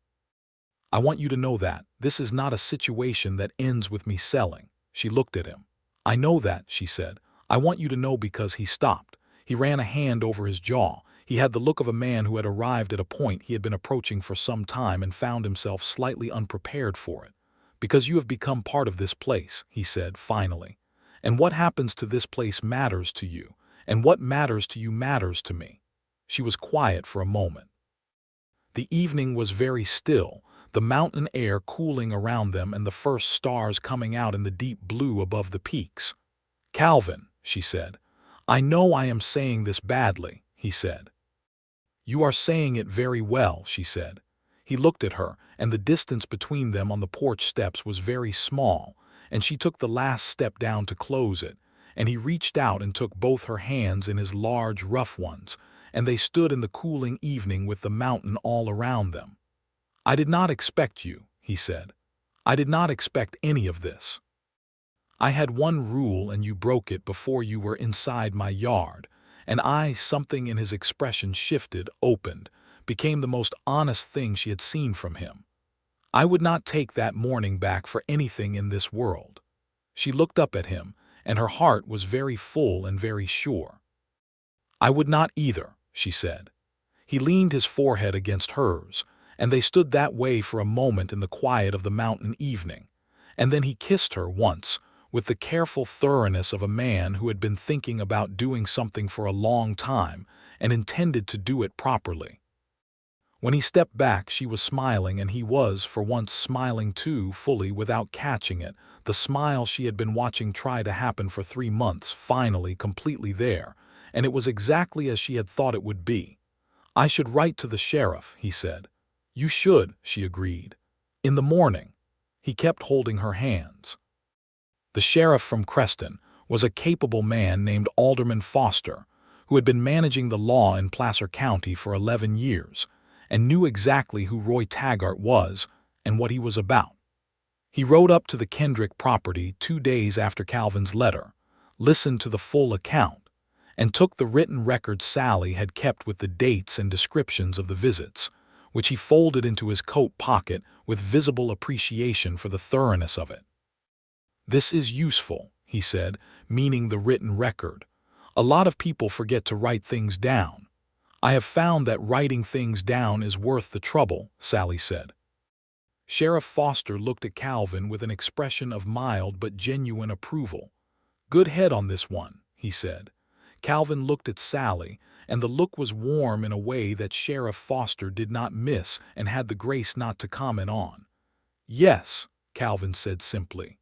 "I want you to know that. This is not a situation that ends with me selling." She looked at him. "I know that," she said. "I want you to know because." He stopped. He ran a hand over his jaw. He had the look of a man who had arrived at a point he had been approaching for some time and found himself slightly unprepared for it. "Because you have become part of this place," he said finally. "And what happens to this place matters to you, and what matters to you matters to me." She was quiet for a moment. The evening was very still, the mountain air cooling around them and the first stars coming out in the deep blue above the peaks. "Calvin," she said. "I know I am saying this badly," he said. "You are saying it very well," she said. He looked at her, and the distance between them on the porch steps was very small, and she took the last step down to close it, and he reached out and took both her hands in his large, rough ones, and they stood in the cooling evening with the mountain all around them. "I did not expect you," he said. "I did not expect any of this. I had one rule and you broke it before you were inside my yard." And something in his expression shifted, opened, became the most honest thing she had seen from him. "I would not take that morning back for anything in this world." She looked up at him, and her heart was very full and very sure. "I would not either," she said. He leaned his forehead against hers, and they stood that way for a moment in the quiet of the mountain evening, and then he kissed her once, with the careful thoroughness of a man who had been thinking about doing something for a long time and intended to do it properly. When he stepped back, she was smiling, and he was, for once, smiling too, fully, without catching it, the smile she had been watching try to happen for 3 months, finally, completely there, and it was exactly as she had thought it would be. "I should write to the sheriff," he said. "You should," she agreed. "In the morning." He kept holding her hands. The sheriff from Creston was a capable man named Alderman Foster, who had been managing the law in Placer County for 11 years, and knew exactly who Roy Taggart was and what he was about. He rode up to the Kendrick property 2 days after Calvin's letter, listened to the full account, and took the written record Sallie had kept with the dates and descriptions of the visits, which he folded into his coat pocket with visible appreciation for the thoroughness of it. "This is useful," he said, meaning the written record. "A lot of people forget to write things down." "I have found that writing things down is worth the trouble," Sallie said. Sheriff Foster looked at Calvin with an expression of mild but genuine approval. "Good head on this one," he said. Calvin looked at Sallie, and the look was warm in a way that Sheriff Foster did not miss and had the grace not to comment on. "Yes," Calvin said simply.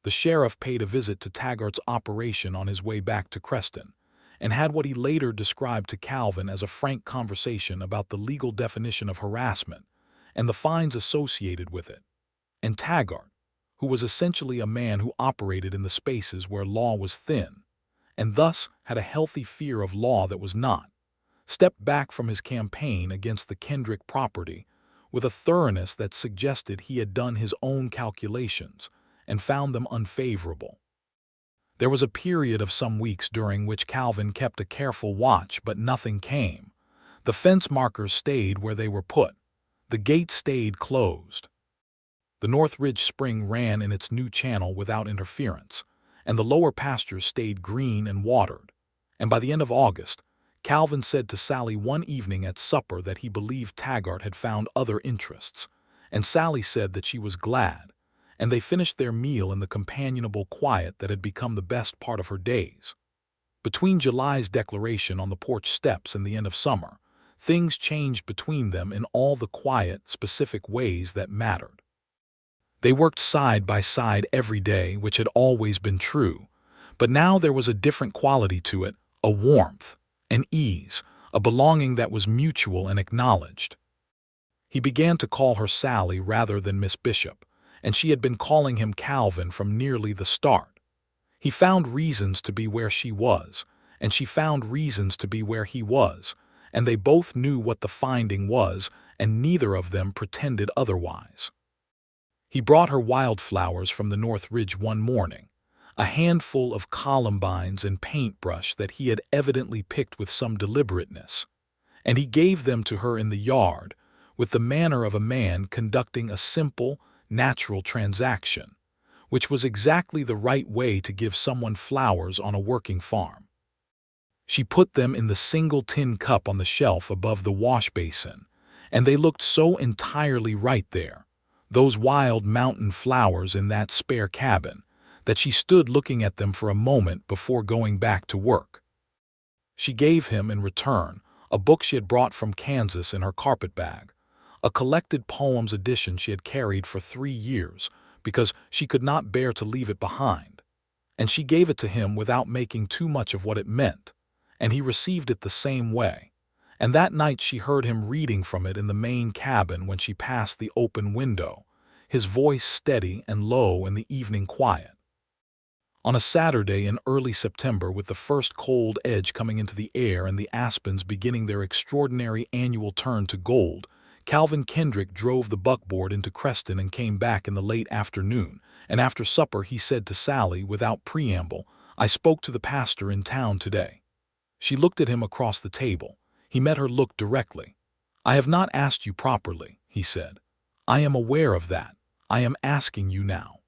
The sheriff paid a visit to Taggart's operation on his way back to Creston, and had what he later described to Calvin as a frank conversation about the legal definition of harassment and the fines associated with it. And Taggart, who was essentially a man who operated in the spaces where law was thin, and thus had a healthy fear of law that was not, stepped back from his campaign against the Kendrick property with a thoroughness that suggested he had done his own calculations and found them unfavorable. There was a period of some weeks during which Calvin kept a careful watch, but nothing came. The fence markers stayed where they were put. The gate stayed closed. The North Ridge Spring ran in its new channel without interference, and the lower pastures stayed green and watered. And by the end of August, Calvin said to Sallie one evening at supper that he believed Taggart had found other interests, and Sallie said that she was glad, and they finished their meal in the companionable quiet that had become the best part of her days. Between July's declaration on the porch steps and the end of summer, things changed between them in all the quiet, specific ways that mattered. They worked side by side every day, which had always been true, but now there was a different quality to it, a warmth, an ease, a belonging that was mutual and acknowledged. He began to call her Sallie rather than Miss Bishop, and she had been calling him Calvin from nearly the start. He found reasons to be where she was, and she found reasons to be where he was, and they both knew what the finding was, and neither of them pretended otherwise. He brought her wildflowers from the North Ridge one morning, a handful of columbines and paintbrush that he had evidently picked with some deliberateness, and he gave them to her in the yard, with the manner of a man conducting a simple, natural transaction, which was exactly the right way to give someone flowers on a working farm. She put them in the single tin cup on the shelf above the wash basin, and they looked so entirely right there, those wild mountain flowers in that spare cabin, that she stood looking at them for a moment before going back to work. She gave him, in return, a book she had brought from Kansas in her carpet bag, a collected poems edition she had carried for 3 years because she could not bear to leave it behind, and she gave it to him without making too much of what it meant, and he received it the same way. And that night she heard him reading from it in the main cabin when she passed the open window, his voice steady and low in the evening quiet. On a Saturday in early September, with the first cold edge coming into the air and the aspens beginning their extraordinary annual turn to gold, Calvin Kendrick drove the buckboard into Creston and came back in the late afternoon, and after supper he said to Sallie without preamble, "I spoke to the pastor in town today." She looked at him across the table. He met her look directly. "I have not asked you properly," he said. "I am aware of that. I am asking you now."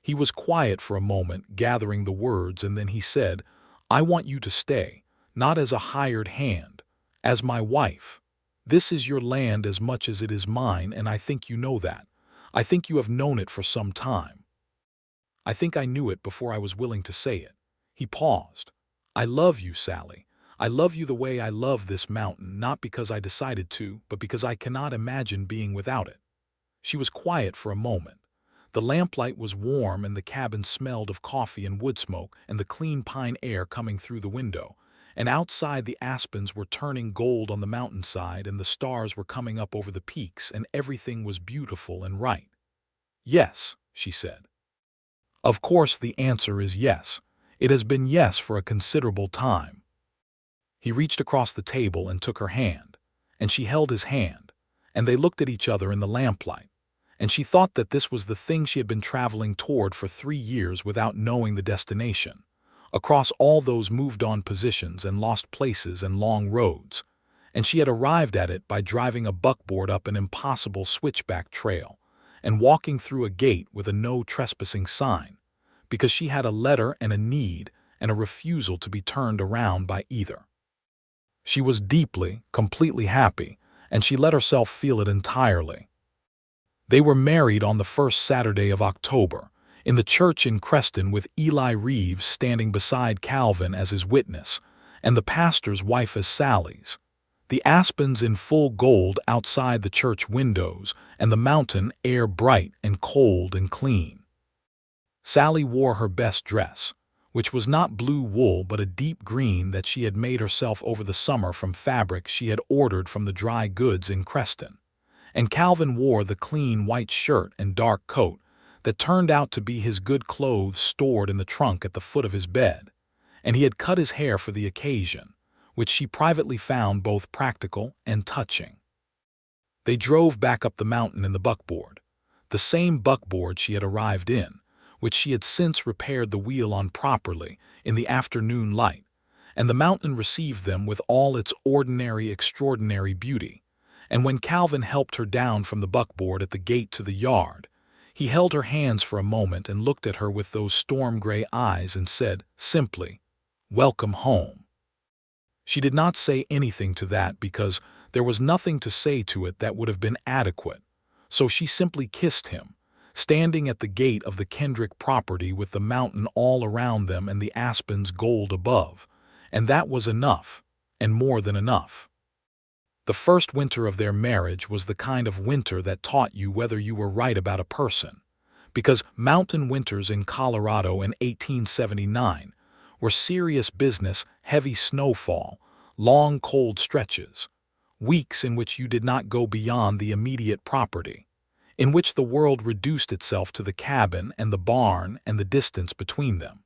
He was quiet for a moment, gathering the words, and then he said, "I want you to stay, not as a hired hand, as my wife. This is your land as much as it is mine, and I think you know that. I think you have known it for some time. I think I knew it before I was willing to say it." He paused. "I love you, Sallie. I love you the way I love this mountain, not because I decided to, but because I cannot imagine being without it." She was quiet for a moment. The lamplight was warm and the cabin smelled of coffee and wood smoke and the clean pine air coming through the window, and outside the aspens were turning gold on the mountainside and the stars were coming up over the peaks and everything was beautiful and right. "Yes," she said. "Of course the answer is yes. It has been yes for a considerable time." He reached across the table and took her hand, and she held his hand, and they looked at each other in the lamplight, and she thought that this was the thing she had been traveling toward for 3 years without knowing the destination, across all those moved-on positions and lost places and long roads, and she had arrived at it by driving a buckboard up an impossible switchback trail and walking through a gate with a no trespassing sign, because she had a letter and a need and a refusal to be turned around by either. She was deeply, completely happy, and she let herself feel it entirely. They were married on the first Saturday of October, in the church in Creston, with Eli Reeves standing beside Calvin as his witness, and the pastor's wife as Sallie's. The aspens in full gold outside the church windows, and the mountain air bright and cold and clean. Sallie wore her best dress, which was not blue wool but a deep green that she had made herself over the summer from fabric she had ordered from the dry goods in Creston, and Calvin wore the clean white shirt and dark coat that turned out to be his good clothes stored in the trunk at the foot of his bed, and he had cut his hair for the occasion, which she privately found both practical and touching. They drove back up the mountain in the buckboard, the same buckboard she had arrived in, which she had since repaired the wheel on properly in the afternoon light, and the mountain received them with all its ordinary extraordinary beauty, And when Calvin helped her down from the buckboard at the gate to the yard, he held her hands for a moment and looked at her with those storm-gray eyes and said, simply, "Welcome home." She did not say anything to that because there was nothing to say to it that would have been adequate, so she simply kissed him, standing at the gate of the Kendrick property with the mountain all around them and the aspens gold above, and that was enough, and more than enough. The first winter of their marriage was the kind of winter that taught you whether you were right about a person, because mountain winters in Colorado in 1879 were serious business, heavy snowfall, long cold stretches, weeks in which you did not go beyond the immediate property, in which the world reduced itself to the cabin and the barn and the distance between them.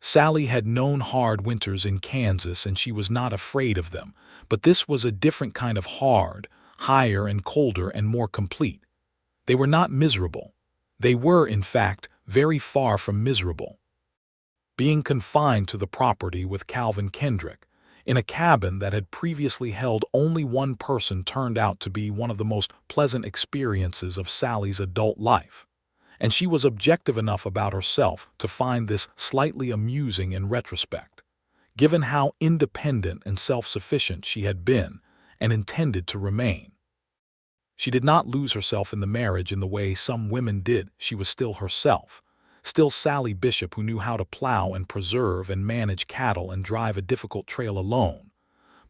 Sallie had known hard winters in Kansas and she was not afraid of them, but this was a different kind of hard, higher and colder and more complete. They were not miserable. They were, in fact, very far from miserable. Being confined to the property with Calvin Kendrick, in a cabin that had previously held only one person, turned out to be one of the most pleasant experiences of Sallie's adult life. And she was objective enough about herself to find this slightly amusing in retrospect, given how independent and self-sufficient she had been and intended to remain. She did not lose herself in the marriage in the way some women did. She was still herself, still Sallie Bishop, who knew how to plow and preserve and manage cattle and drive a difficult trail alone.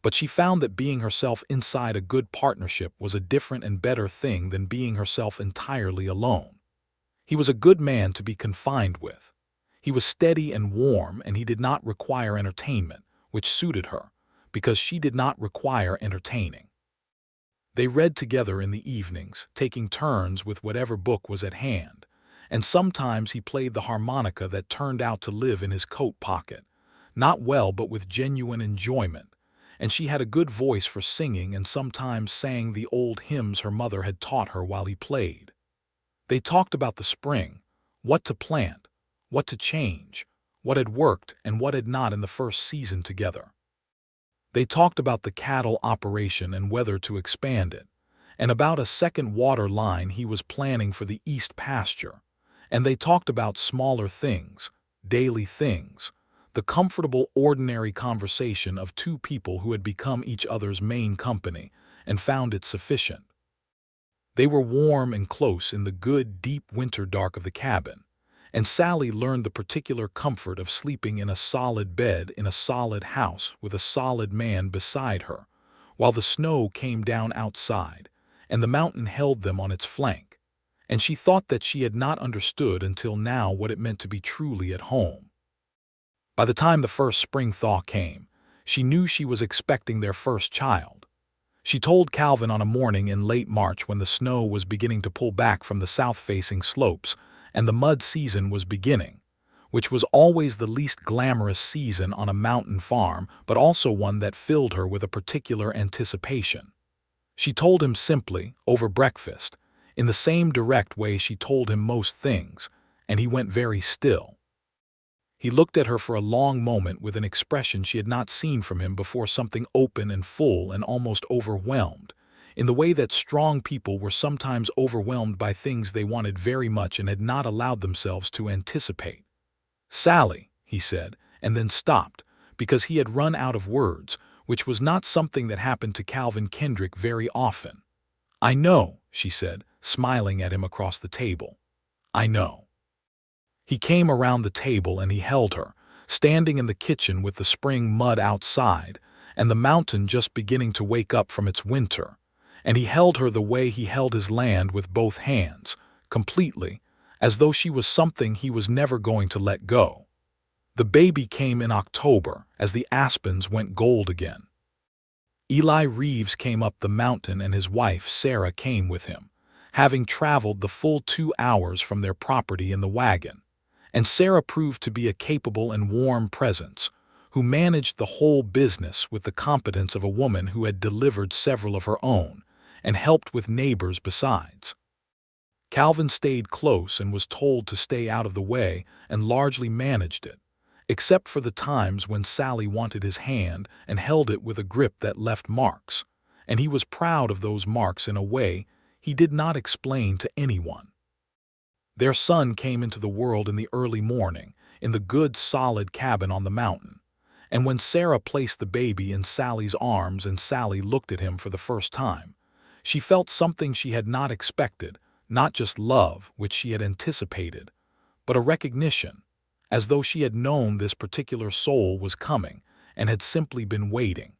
But she found that being herself inside a good partnership was a different and better thing than being herself entirely alone. He was a good man to be confined with. He was steady and warm, and he did not require entertainment, which suited her, because she did not require entertaining. They read together in the evenings, taking turns with whatever book was at hand, and sometimes he played the harmonica that turned out to live in his coat pocket, not well but with genuine enjoyment, and she had a good voice for singing and sometimes sang the old hymns her mother had taught her while he played. They talked about the spring, what to plant, what to change, what had worked and what had not in the first season together. They talked about the cattle operation and whether to expand it, and about a second water line he was planning for the east pasture, and they talked about smaller things, daily things, the comfortable ordinary conversation of two people who had become each other's main company and found it sufficient. They were warm and close in the good, deep winter dark of the cabin, and Sallie learned the particular comfort of sleeping in a solid bed in a solid house with a solid man beside her, while the snow came down outside, and the mountain held them on its flank, and she thought that she had not understood until now what it meant to be truly at home. By the time the first spring thaw came, she knew she was expecting their first child. She told Calvin on a morning in late March when the snow was beginning to pull back from the south-facing slopes and the mud season was beginning, which was always the least glamorous season on a mountain farm, but also one that filled her with a particular anticipation. She told him simply, over breakfast, in the same direct way she told him most things, and he went very still. He looked at her for a long moment with an expression she had not seen from him before, something open and full and almost overwhelmed, in the way that strong people were sometimes overwhelmed by things they wanted very much and had not allowed themselves to anticipate. "Sallie," he said, and then stopped, because he had run out of words, which was not something that happened to Calvin Kendrick very often. "I know," she said, smiling at him across the table. "I know." He came around the table and he held her, standing in the kitchen with the spring mud outside and the mountain just beginning to wake up from its winter, and he held her the way he held his land, with both hands, completely, as though she was something he was never going to let go. The baby came in October, as the aspens went gold again. Eli Reeves came up the mountain and his wife Sarah came with him, having traveled the full 2 hours from their property in the wagon. And Sarah proved to be a capable and warm presence, who managed the whole business with the competence of a woman who had delivered several of her own, and helped with neighbors besides. Calvin stayed close and was told to stay out of the way and largely managed it, except for the times when Sallie wanted his hand and held it with a grip that left marks, and he was proud of those marks in a way he did not explain to anyone. Their son came into the world in the early morning, in the good, solid cabin on the mountain. And when Sarah placed the baby in Sally's arms and Sally looked at him for the first time, she felt something she had not expected, not just love, which she had anticipated, but a recognition, as though she had known this particular soul was coming and had simply been waiting.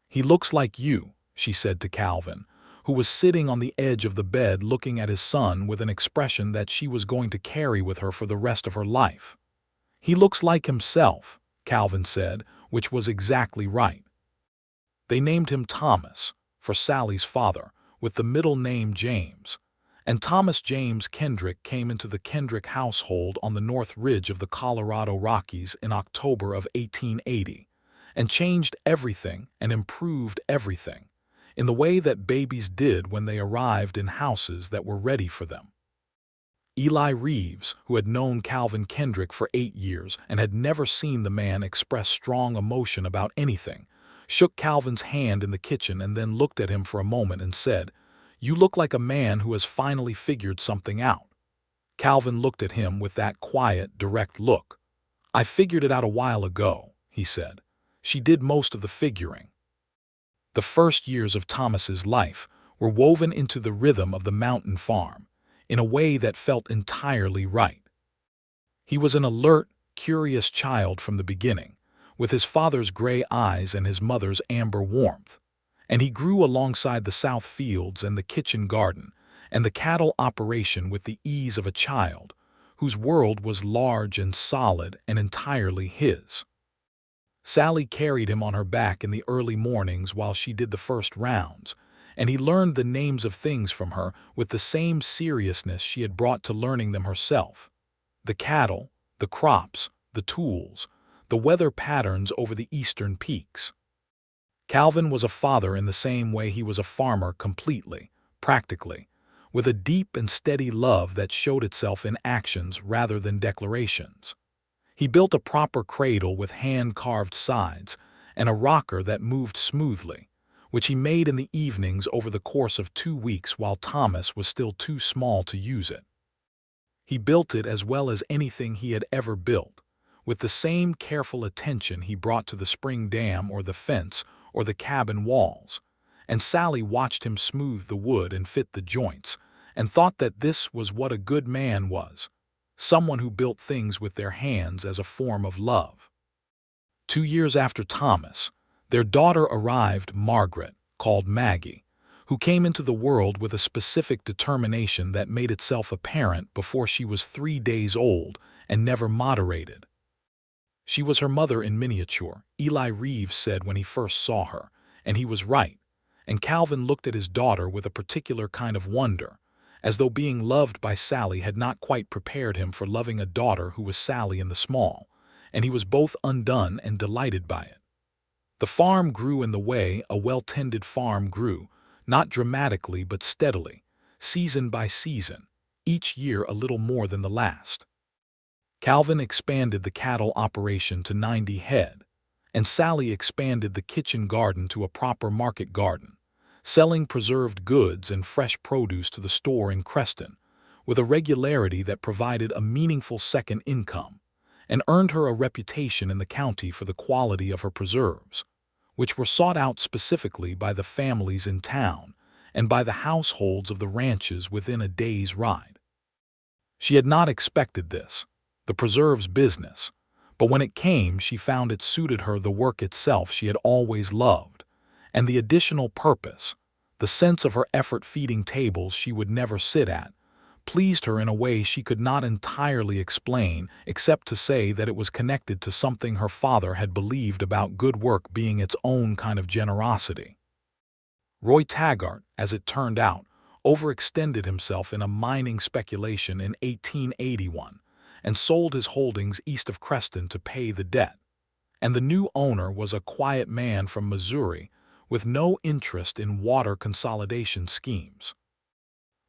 "He looks like you," she said to Calvin, who was sitting on the edge of the bed looking at his son with an expression that she was going to carry with her for the rest of her life. "He looks like himself," Calvin said, which was exactly right. They named him Thomas, for Sally's father, with the middle name James, and Thomas James Kendrick came into the Kendrick household on the North Ridge of the Colorado Rockies in October of 1880, and changed everything and improved everything, in the way that babies did when they arrived in houses that were ready for them. Eli Reeves, who had known Calvin Kendrick for 8 years and had never seen the man express strong emotion about anything, shook Calvin's hand in the kitchen and then looked at him for a moment and said, "You look like a man who has finally figured something out." Calvin looked at him with that quiet, direct look. "I figured it out a while ago," he said. "She did most of the figuring." The first years of Thomas's life were woven into the rhythm of the mountain farm, in a way that felt entirely right. He was an alert, curious child from the beginning, with his father's gray eyes and his mother's amber warmth, and he grew alongside the south fields and the kitchen garden and the cattle operation with the ease of a child whose world was large and solid and entirely his. Sally carried him on her back in the early mornings while she did the first rounds, and he learned the names of things from her with the same seriousness she had brought to learning them herself. The cattle, the crops, the tools, the weather patterns over the eastern peaks. Calvin was a father in the same way he was a farmer completely, practically, with a deep and steady love that showed itself in actions rather than declarations. He built a proper cradle with hand-carved sides and a rocker that moved smoothly, which he made in the evenings over the course of 2 weeks while Thomas was still too small to use it. He built it as well as anything he had ever built, with the same careful attention he brought to the spring dam or the fence or the cabin walls, and Sally watched him smooth the wood and fit the joints, and thought that this was what a good man was, someone who built things with their hands as a form of love. 2 years after Thomas, their daughter arrived, Margaret, called Maggie, who came into the world with a specific determination that made itself apparent before she was 3 days old and never moderated. She was her mother in miniature, Eli Reeves said when he first saw her, and he was right, and Calvin looked at his daughter with a particular kind of wonder, as though being loved by Sally had not quite prepared him for loving a daughter who was Sally in the small, and he was both undone and delighted by it. The farm grew in the way a well-tended farm grew, not dramatically but steadily, season by season, each year a little more than the last. Calvin expanded the cattle operation to 90 head, and Sally expanded the kitchen garden to a proper market garden, selling preserved goods and fresh produce to the store in Creston, with a regularity that provided a meaningful second income, and earned her a reputation in the county for the quality of her preserves, which were sought out specifically by the families in town and by the households of the ranches within a day's ride. She had not expected this, the preserves business, but when it came she found it suited her. The work itself she had always loved, and the additional purpose, the sense of her effort feeding tables she would never sit at, pleased her in a way she could not entirely explain except to say that it was connected to something her father had believed about good work being its own kind of generosity. Roy Taggart, as it turned out, overextended himself in a mining speculation in 1881 and sold his holdings east of Creston to pay the debt, and the new owner was a quiet man from Missouri with no interest in water consolidation schemes.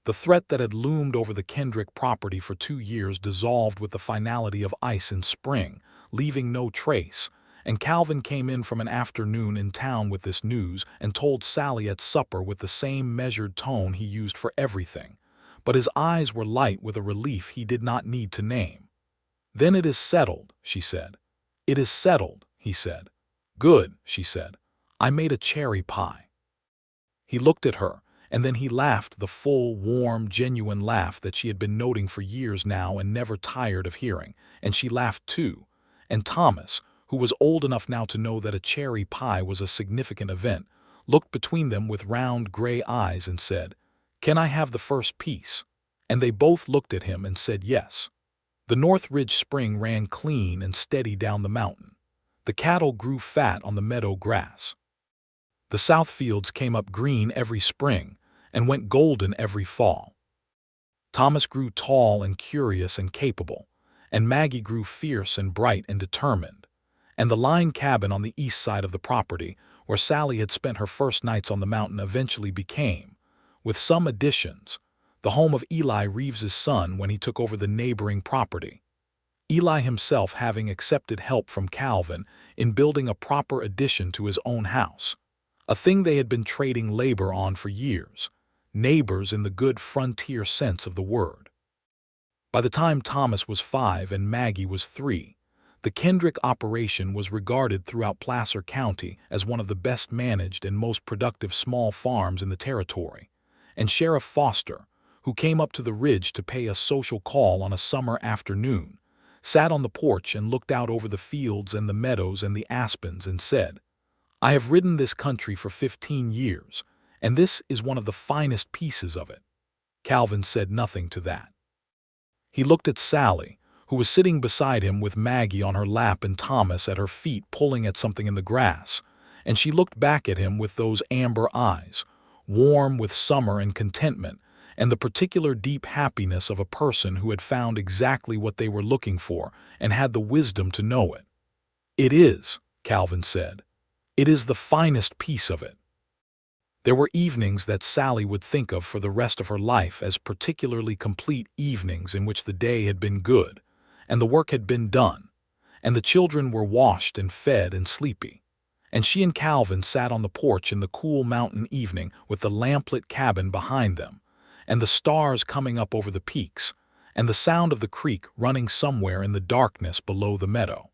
The threat that had loomed over the Kendrick property for 2 years dissolved with the finality of ice in spring, leaving no trace, and Calvin came in from an afternoon in town with this news and told Sallie at supper with the same measured tone he used for everything, but his eyes were light with a relief he did not need to name. "Then it is settled," she said. "It is settled," he said. "Good," she said. "I made a cherry pie." He looked at her, and then he laughed the full, warm, genuine laugh that she had been noting for years now and never tired of hearing, and she laughed too. And Thomas, who was old enough now to know that a cherry pie was a significant event, looked between them with round gray eyes and said, "Can I have the first piece?" And they both looked at him and said yes. The North Ridge spring ran clean and steady down the mountain. The cattle grew fat on the meadow grass. The south fields came up green every spring and went golden every fall. Thomas grew tall and curious and capable, and Maggie grew fierce and bright and determined. And the line cabin on the east side of the property, where Sallie had spent her first nights on the mountain, eventually became, with some additions, the home of Eli Reeves's son when he took over the neighboring property. Eli himself having accepted help from Calvin in building a proper addition to his own house, a thing they had been trading labor on for years, neighbors in the good frontier sense of the word. By the time Thomas was 5 and Maggie was 3, the Kendrick operation was regarded throughout Placer County as one of the best managed and most productive small farms in the territory, and Sheriff Foster, who came up to the ridge to pay a social call on a summer afternoon, sat on the porch and looked out over the fields and the meadows and the aspens and said, "I have ridden this country for 15 years, and this is one of the finest pieces of it." Calvin said nothing to that. He looked at Sallie, who was sitting beside him with Maggie on her lap and Thomas at her feet pulling at something in the grass, and she looked back at him with those amber eyes, warm with summer and contentment, and the particular deep happiness of a person who had found exactly what they were looking for and had the wisdom to know it. "It is," Calvin said. "It is the finest piece of it." There were evenings that Sallie would think of for the rest of her life as particularly complete evenings in which the day had been good, and the work had been done, and the children were washed and fed and sleepy, and she and Calvin sat on the porch in the cool mountain evening with the lamplit cabin behind them, and the stars coming up over the peaks, and the sound of the creek running somewhere in the darkness below the meadow.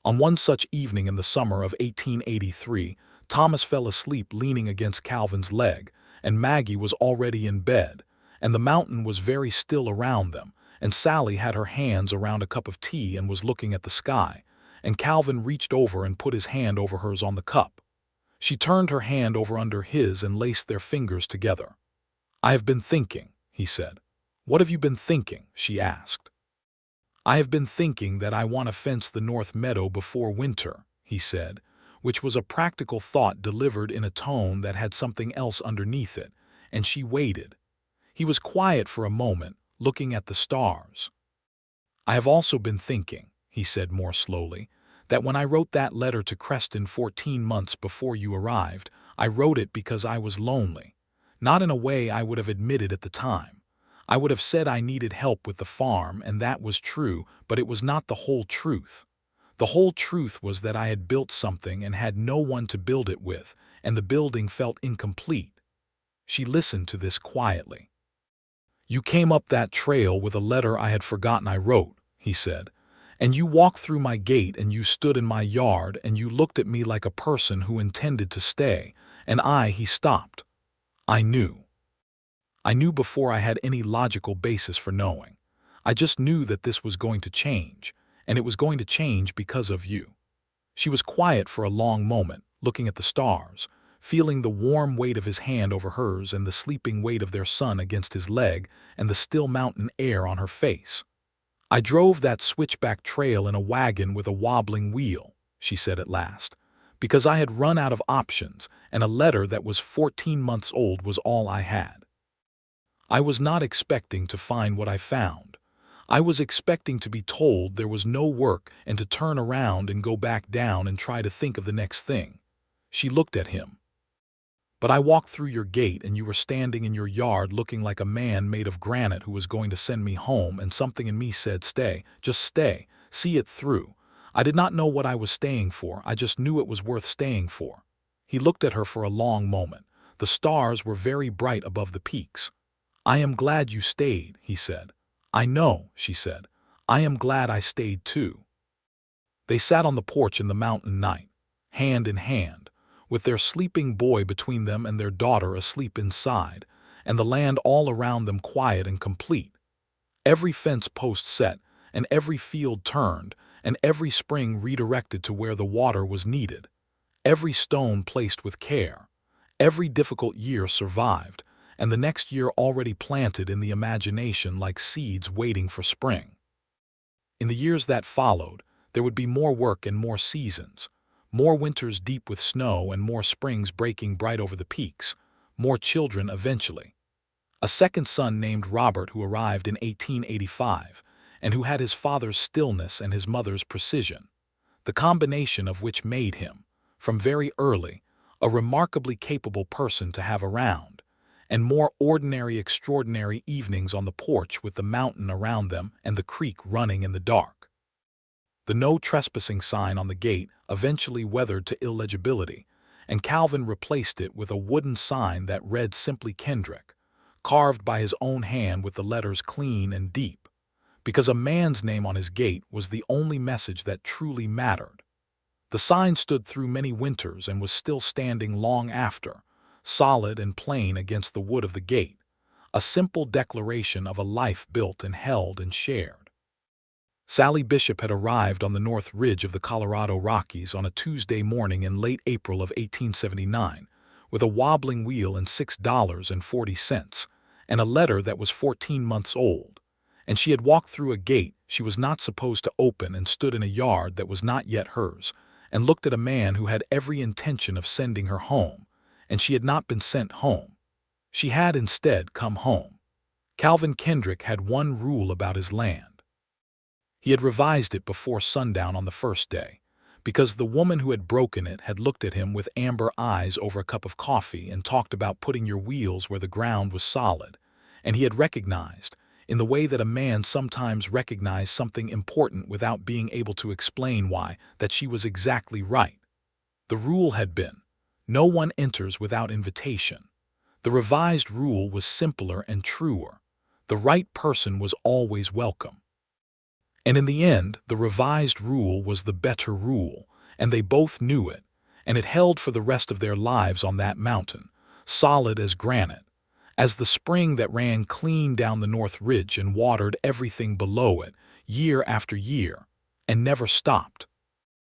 On one such evening in the summer of 1883, Thomas fell asleep leaning against Calvin's leg, and Maggie was already in bed, and the mountain was very still around them, and Sallie had her hands around a cup of tea and was looking at the sky, and Calvin reached over and put his hand over hers on the cup. She turned her hand over under his and laced their fingers together. "I have been thinking," he said. "What have you been thinking?" she asked. "I have been thinking that I want to fence the north meadow before winter," he said, which was a practical thought delivered in a tone that had something else underneath it, and she waited. He was quiet for a moment, looking at the stars. "I have also been thinking," he said more slowly, "that when I wrote that letter to Creston 14 months before you arrived, I wrote it because I was lonely. Not in a way I would have admitted at the time. I would have said I needed help with the farm, and that was true, but it was not the whole truth. The whole truth was that I had built something and had no one to build it with, and the building felt incomplete." She listened to this quietly. "You came up that trail with a letter I had forgotten I wrote," he said, "and you walked through my gate and you stood in my yard and you looked at me like a person who intended to stay, and he stopped. I knew. I knew before I had any logical basis for knowing. I just knew that this was going to change, and it was going to change because of you." She was quiet for a long moment, looking at the stars, feeling the warm weight of his hand over hers and the sleeping weight of their son against his leg and the still mountain air on her face. "I drove that switchback trail in a wagon with a wobbling wheel," she said at last, "because I had run out of options, and a letter that was 14 months old was all I had. I was not expecting to find what I found. I was expecting to be told there was no work and to turn around and go back down and try to think of the next thing." She looked at him. "But I walked through your gate and you were standing in your yard looking like a man made of granite who was going to send me home, and something in me said, stay, just stay, see it through. I did not know what I was staying for, I just knew it was worth staying for. He looked at her for a long moment. The stars were very bright above the peaks. I am glad you stayed, he said. I know, she said. I am glad I stayed too. They sat on the porch in the mountain night, hand in hand, with their sleeping boy between them and their daughter asleep inside, and the land all around them quiet and complete. Every fence post set, and every field turned, and every spring redirected to where the water was needed. Every stone placed with care. Every difficult year survived, and the next year already planted in the imagination like seeds waiting for spring. In the years that followed, there would be more work and more seasons, more winters deep with snow and more springs breaking bright over the peaks, more children eventually. A second son named Robert who arrived in 1885, and who had his father's stillness and his mother's precision, the combination of which made him, from very early, a remarkably capable person to have around, and more ordinary extraordinary evenings on the porch with the mountain around them and the creek running in the dark. The no trespassing sign on the gate eventually weathered to illegibility, and Calvin replaced it with a wooden sign that read simply Kendrick, carved by his own hand with the letters clean and deep, because a man's name on his gate was the only message that truly mattered. The sign stood through many winters and was still standing long after, solid and plain against the wood of the gate, a simple declaration of a life built and held and shared. Sallie Bishop had arrived on the north ridge of the Colorado Rockies on a Tuesday morning in late April of 1879, with a wobbling wheel and $6.40, and a letter that was 14 months old, and she had walked through a gate she was not supposed to open and stood in a yard that was not yet hers, and looked at a man who had every intention of sending her home, and she had not been sent home. She had instead come home. Calvin Kendrick had one rule about his land. He had revised it before sundown on the first day, because the woman who had broken it had looked at him with amber eyes over a cup of coffee and talked about putting your wheels where the ground was solid, and he had recognized, in the way that a man sometimes recognized something important without being able to explain why, that she was exactly right. The rule had been, no one enters without invitation. The revised rule was simpler and truer. The right person was always welcome. And in the end, the revised rule was the better rule, and they both knew it, and it held for the rest of their lives on that mountain, solid as granite, as the spring that ran clean down the north ridge and watered everything below it, year after year, and never stopped.